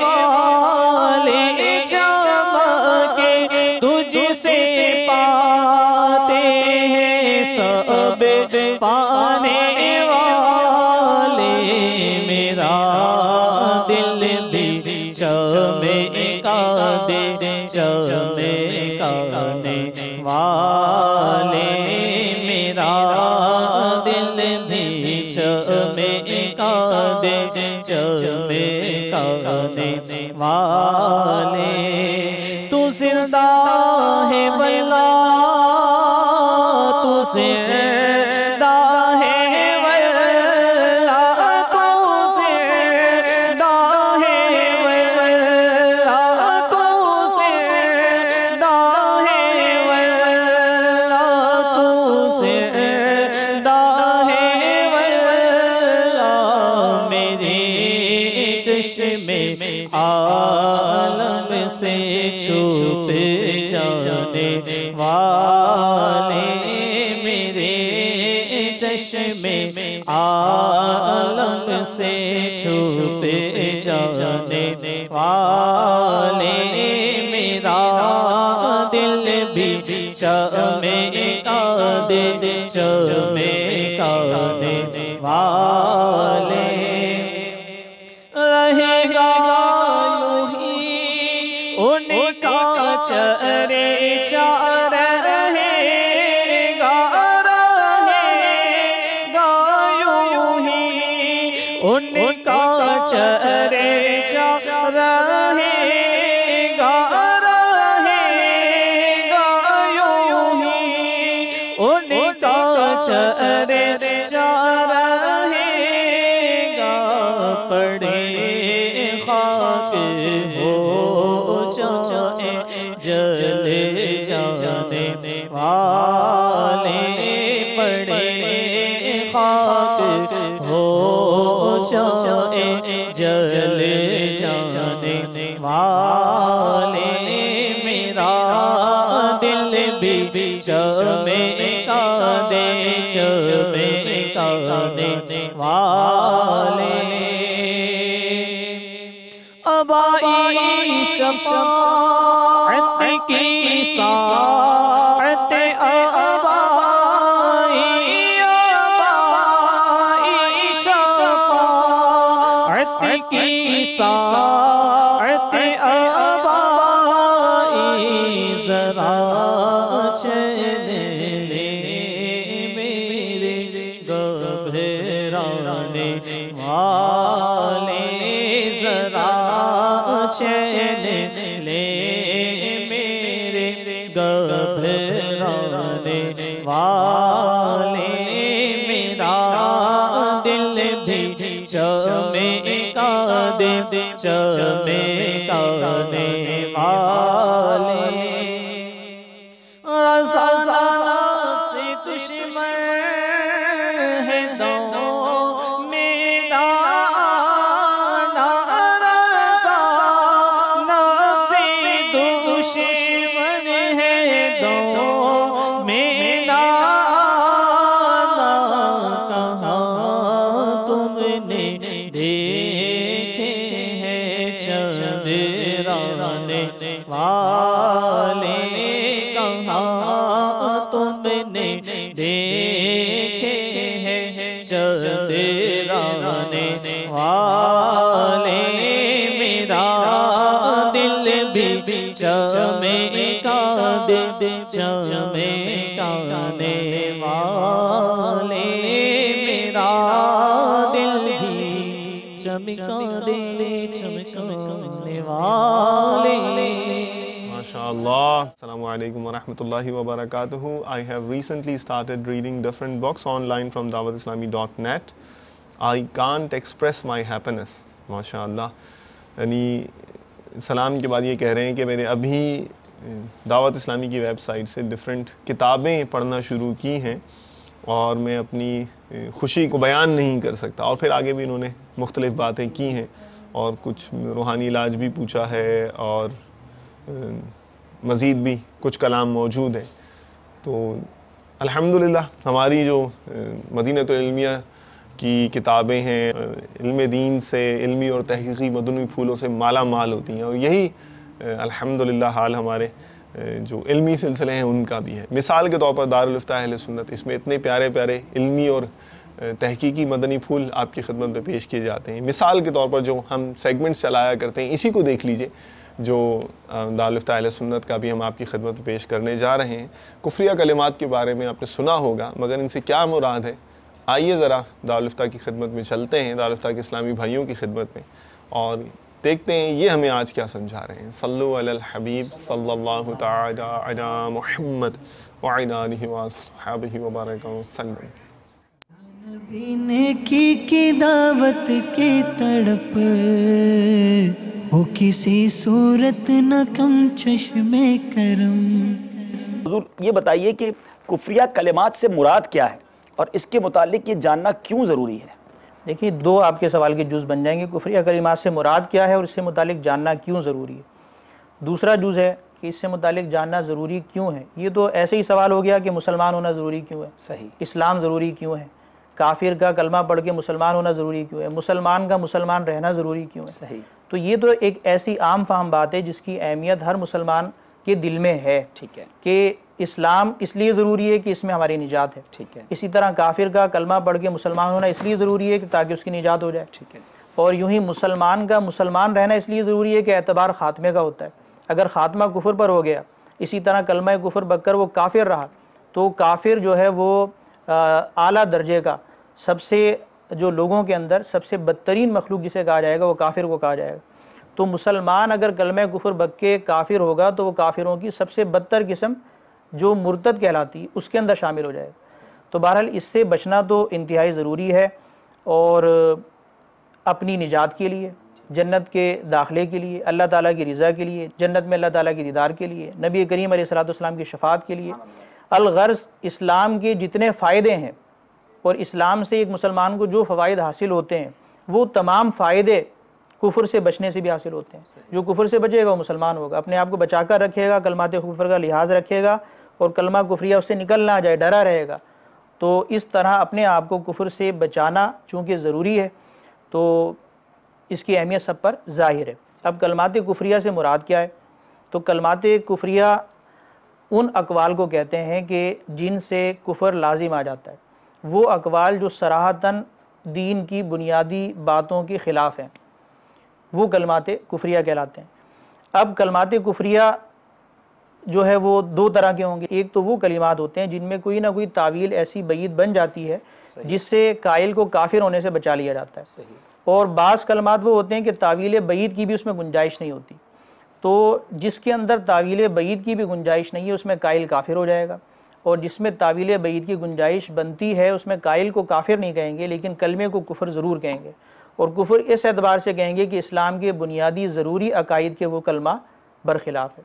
والے، چمک تجھ سے پاتے ہیں سب پانے والے، میرا دل بھی چمکا دے چمکانے والے، میرا دل بھی چمکا دے چمکانے والے، تو زندہ ہے واللہ، تو زندہ ہے واللہ، تو زندہ ہے واللہ، تو زندہ ہے واللہ، تو زندہ ہے واللہ، میرے چشمے عالم سے چھپ جانے والے، میرے چشمے عالم سے چھپ جانے والے، میرا دل بھی چمکا دے چمکانے والے، رہے گا یوں ہی ان کا چرچا، رہے گا یوں ہی ان کا چرچا، رہے گا یوں ہی ان کا چرچا، رہے گا پڑے خاک ہو جائے جل جانے والے، پڑے خاک ہو جائے جل جانے والے، میرا دل بھی چمکا کرنے والے ابائی شفاعت کی ساعت ساعت آبائی ذرا چین لے میرے گھبرانے والے ذرا چین لے میرے گھبرانے والے میرا دل بھی چمکا دے چمکانے والے رضا سے دشمن ہے دو میرا رضا سے دشمن ہے دو میرا کہاں تم نے دیکھے ہیں چندرانے والے کہاں تم نے دیکھے ہیں چندرانے والے میرا دل بھی چمکا دے چمکانے والے میرا دل بھی چمکا دے چمکانے والے MashaAllah. Assalamu alaikum wa rahmatullahi wa barakatuhu. I have recently started reading different books online from dawatislami.net. I can't express my happiness. MashaAllah. یعنی سلام کے بعد یہ کہہ رہے ہیں کہ میں نے ابھی دعوت اسلامی کی ویب سائٹ سے ڈیفرنٹ کتابیں پڑھنا شروع کی ہیں اور میں اپنی خوشی کو بیان نہیں کر سکتا. اور پھر آگے بھی انہوں نے مختلف باتیں کی ہیں اور کچھ روحانی علاج بھی پوچھا ہے اور مزید بھی کچھ کلام موجود ہیں. تو الحمدللہ ہماری جو مدینۃ العلمیہ کی کتابیں ہیں علم دین سے علمی اور تحقیقی مدنی پھولوں سے مالا مال ہوتی ہیں اور یہی الحمدللہ حال ہمارے جو علمی سلسلے ہیں ان کا بھی ہے. مثال کے طور پر دارالفتہ اہل سنت، اس میں اتنے پیارے پیارے علمی اور تحقیقی مدنی پھول آپ کی خدمت میں پیش کیے جاتے ہیں. مثال کے طور پر جو ہم سیگمنٹس چلایا کرتے ہیں اسی کو دیکھ لیجئے جو دارالفتہ اہل سنت کا بھی ہم آپ کی خدمت میں پیش کرنے جا رہے ہیں. کفریہ کلمات کے بارے میں آپ نے سنا ہوگا مگر ان سے کیا مراد ہے؟ آئیے ذرا دارالفتہ کی خدمت میں چلتے ہیں، دارالفتہ کے اسلامی بھائیوں کی خدمت میں، اور دیکھتے ہیں یہ ہمیں آج کیا سمجھا رہے ہیں. صلو علی الحبیب صلی اللہ تعالی علی محمد وعلی آلہ وصحبہ وبارک وسلم. نبی نے کی دعوت کی تڑپ ہو کسی صورت نہ کم چشم کرم. حضور یہ بتائیے کہ کفریہ کلمات سے مراد کیا ہے اور اس کے متعلق یہ جاننا کیوں ضروری ہے؟ دیکھیے دو آپ کے سوال کے جز بن جائیں گے. کفریہ کلمات سے مراد کیا ہے اور اس سے متعلق جاننا کیوں ضروری ہے. دوسرا جز ہے کہ اس سے متعلق جاننا ضروری کیوں ہے. یہ تو ایسے ہی سوال ہو گیا کہ مسلمان ہونا ضروری کیوں ہے، صحیح، اسلام ضروری کیوں ہے، کافر کا کلمہ پڑھ کے مسلمان ہونا ضروری کیوں ہے، مسلمان کا مسلمان رہنا ضروری کیوں ہے. صحیح. تو یہ تو ایک ایسی عام فہم بات ہے جس کی اہمیت ہر مسلمان کے دل میں ہے. ٹھیک ہے کہ اسلام اس لیے ضروری ہے کہ اس میں ہماری نجات ہے. ٹھیک ہے. اسی طرح کافر کا کلمہ پڑھ کے مسلمان ہونا اس لیے ضروری ہے کہ تاکہ اس کی نجات ہو جائے. ٹھیک ہے. اور یوں ہی مسلمان کا مسلمان رہنا اس لیے ضروری ہے کہ اعتبار خاتمے کا ہوتا ہے. اگر خاتمہ کفر پر ہو گیا، اسی طرح کلمہ کفر بک کر وہ کافر رہا، تو کافر جو ہے وہ اعلیٰ درجے کا، سب سے جو لوگوں کے اندر سب سے بدترین مخلوق جسے کہا جائے گا وہ کافر کو کہا جائے گا. تو مسلمان اگر کلمہ کفر بک کے کافر ہوگا تو وہ کافروں کی سب سے بدتر قسم جو مرتد کہلاتی اس کے اندر شامل ہو جائے گا. تو بہرحال اس سے بچنا تو انتہائی ضروری ہے، اور اپنی نجات کے لیے، جنت کے داخلے کے لیے، اللہ تعالیٰ کی رضا کے لیے، جنت میں اللہ تعالیٰ کی دیدار کے لیے، نبی کریم علیہ الصلوۃ والسلام کی شفاعت کے لیے. الغرض اسلام کے جتنے فائدے ہیں اور اسلام سے ایک مسلمان کو جو فوائد حاصل ہوتے ہیں وہ تمام فائدے کفر سے بچنے سے بھی حاصل ہوتے ہیں. جو کفر سے بچے گا وہ مسلمان ہوگا، اپنے آپ کو بچا کر رکھے گا، کلمات کفر کا لحاظ رکھے گا اور کلمہ کفریہ اس سے نکل نہ جائے، ڈرا رہے گا، تو اس طرح اپنے آپ کو کفر سے بچانا چونکہ ضروری ہے تو اس کی اہمیت سب پر ظاہر ہے۔ اب کلمات کفریہ سے مراد کیا ہے؟ تو کلمات کفریہ ان اقوال کو کہتے ہیں کہ جن سے کفر لازم آ جاتا ہے، وہ اقوال جو صراحتاً دین کی بنیادی باتوں کے خلاف ہیں، وہ کلمات کفریہ کہلاتے ہیں۔ اب کلمات کفریہ جو ہے وہ دو طرح کے ہوں گے۔ ایک تو وہ کلمات ہوتے ہیں جن میں کوئی نہ کوئی تعویل ایسی بعید بن جاتی ہے جس سے قائل کو کافر ہونے سے بچا لیا جاتا ہے، اور بعض کلمات وہ ہوتے ہیں کہ تعویل بعید کی بھی اس میں گنجائش نہیں ہوتی، تو جس کے اندر تعویل بعید کی بھی گنجائش نہیں ہے اس میں قائل کافر ہو جائے گا، اور جس میں تعویل بعید کی گنجائش بنتی ہے اس میں قائل کو کافر نہیں کہیں گے لیکن کلمے کو کفر ضرور کہیں گے، اور کفر اس اعتبار سے کہیں گے کہ اسلام کے بنیادی ضروری عقائد کے وہ کلمہ برخلاف ہے۔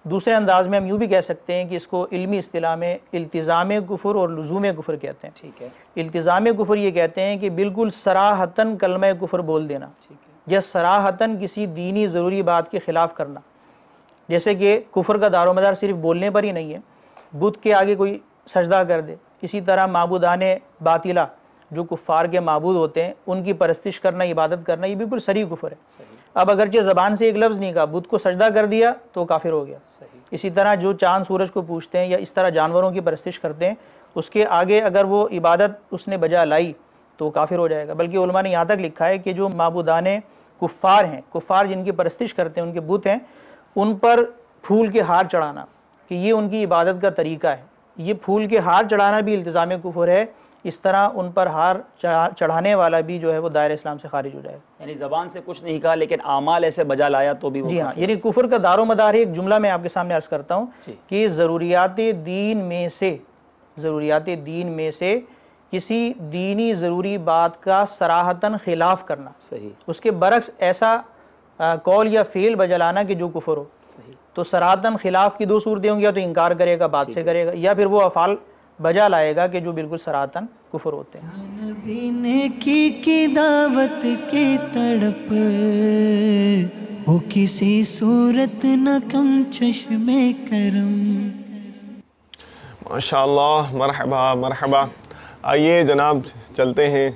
دوسرے انداز میں ہم یوں بھی کہہ سکتے ہیں کہ اس کو علمی اصطلاح میں التزام کفر اور لزوم کفر کہتے ہیں۔ ٹھیک ہے، التزام کفر یہ کہتے ہیں کہ بالکل صراحتاً کلمہ کفر بول دینا یا صراحتاً کسی دینی ضروری بات کے خلاف کرنا، جیسے کہ کفر کا دار و مدار صرف بولنے پر ہی نہیں ہے، بت کے آگے کوئی سجدہ کر دے، اسی طرح معبودان باطلہ جو کفار کے معبود ہوتے ہیں ان کی پرستش کرنا، عبادت کرنا، یہ بالکل صریح کفر ہے۔ اب اگرچہ زبان سے ایک لفظ نہیں کہا، بت کو سجدہ کر دیا تو کافر ہو گیا۔ اسی طرح جو چاند سورج کو پوجتے ہیں یا اس طرح جانوروں کی پرستش کرتے ہیں اس کے آگے اگر وہ عبادت اس نے بجا لائی تو کافر ہو جائے گا۔ بلکہ علماء نے یہاں تک لکھا ہے کہ جو معبودان کفار ہیں، کفار جن کی پرستش کرتے ہیں، ان کے بت ہیں، ان پر پھول کے ہار چڑھانا کہ یہ ان کی عبادت کا طریقہ ہے، یہ پھول کے ہار چڑھانا بھی التزام کفر ہے، اس طرح ان پر ہار چڑھانے والا بھی جو ہے وہ دائرہ اسلام سے خارج ہو جائے گا۔ یعنی زبان سے کچھ نہیں کہا لیکن اعمال ایسے بجا لایا تو بھی وہ جی ہاں، یعنی کفر کا دار و مدار ایک جملہ میں آپ کے سامنے عرض کرتا ہوں کہ ضروریات دین میں سے کسی دینی ضروری بات کا صراحتاً خلاف کرنا، اس کے برعکس ایسا قول یا فعل بجلانا کہ جو کفر ہو، تو صراحتاً خلاف کی دو صورتیں ہوں گی، یا تو انکار کرے گا، بات سے کرے گا، یا پھر وہ افعال بجا لائے گا کہ جو بالکل صراحتاً کفر ہوتے ہیں۔ نبی نیکی کی دعوت کی تڑپ ہو کسی صورت نہ کم چشم کرم۔ ماشاءاللہ، مرحبا مرحبا۔ آئیے جناب چلتے ہیں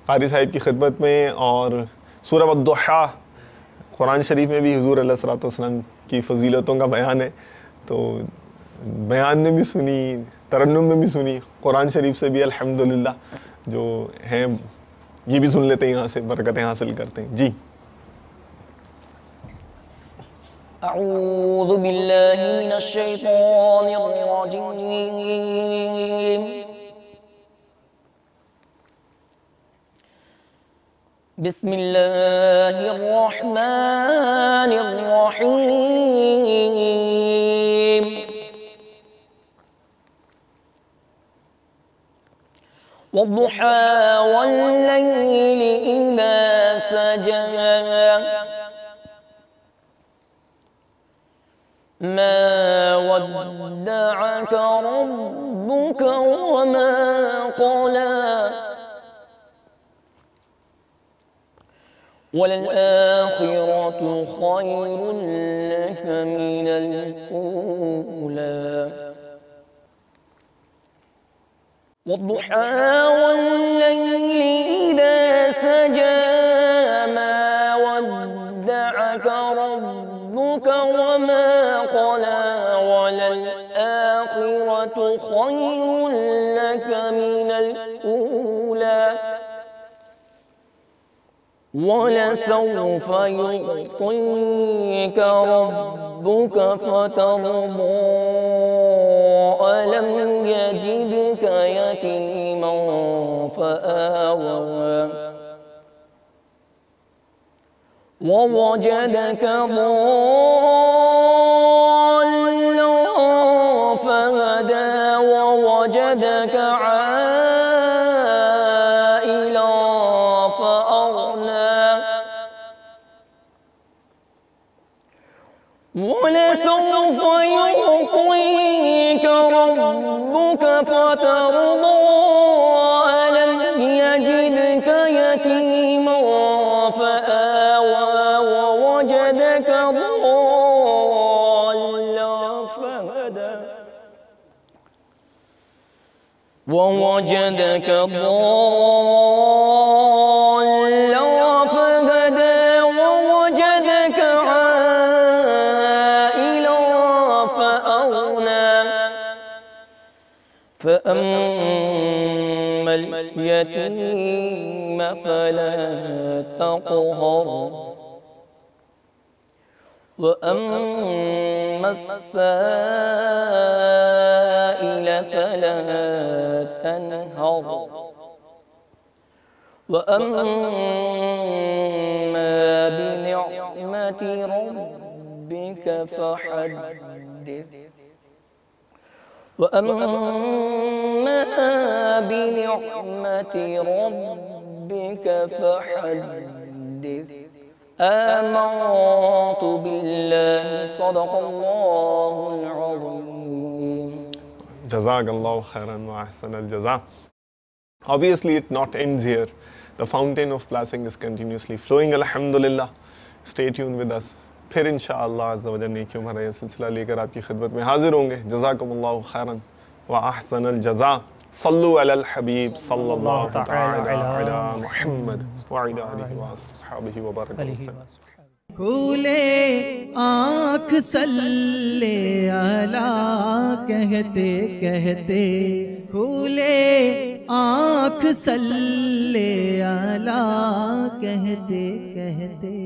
قاری صاحب کی خدمت میں، اور سورہ والضحیٰ قرآن شریف میں بھی حضور علیہ الصلوۃ والسلام کی فضیلتوں کا بیان ہے، تو بیان میں بھی سنی، ترنم میں بھی سنی، قرآن شریف سے بھی الحمدللہ جو ہیں یہ بھی سن لیتے ہیں، یہاں سے برکتیں حاصل کرتے ہیں۔ جی اعوذ باللہ من الشیطان الرجیم، بسم اللہ الرحمن الرحیم، والضحى والليل إذا سجى ما ودعك ربك وما قلى وللآخرة خير لك من الأولى والضحى والليل إذا سجى ما ودعك ربك وما قلى وللآخرة خير لك من الأولى ولسوف يعطيك ربك فترضى ألم يجدك يتيما فآوى ووجدك ضالا فهدى ووجدك عائلا فأغنى ولسوف يعطيك ربك فترضى ألم يجدك يتيما فآوى ووجدك ضالا فهدى ووجدك ضالا فهدى ووجدك عائلا فأغنى فأما اليتيم فلا تقهر وأما السائل فلا تنهر وأما بنعمة ربك فحدث وأما بنعمة ربك فحدث آمنت بالله صدق الله العظيم. Jazakallahu khairan wa ahsan al-jaza. Obviously it not ends here. The fountain of blessing is continuously flowing, alhamdulillah. Stay tuned with us. پھر انشاءاللہ عز و جل نیکیوں بھرا یہ سلسلہ لے کر آپ کی خدمت میں حاضر ہوں گے. جزاکم اللہ خیرا و احسن الجزا. صلو علی الحبیب صلی اللہ تعالی علی محمد وعلی آلہ وصحبہ وبارک وسلم. کھولے آنکھ صلی علی کہتے کہتے کھولے آنکھ صلی علی کہتے کہتے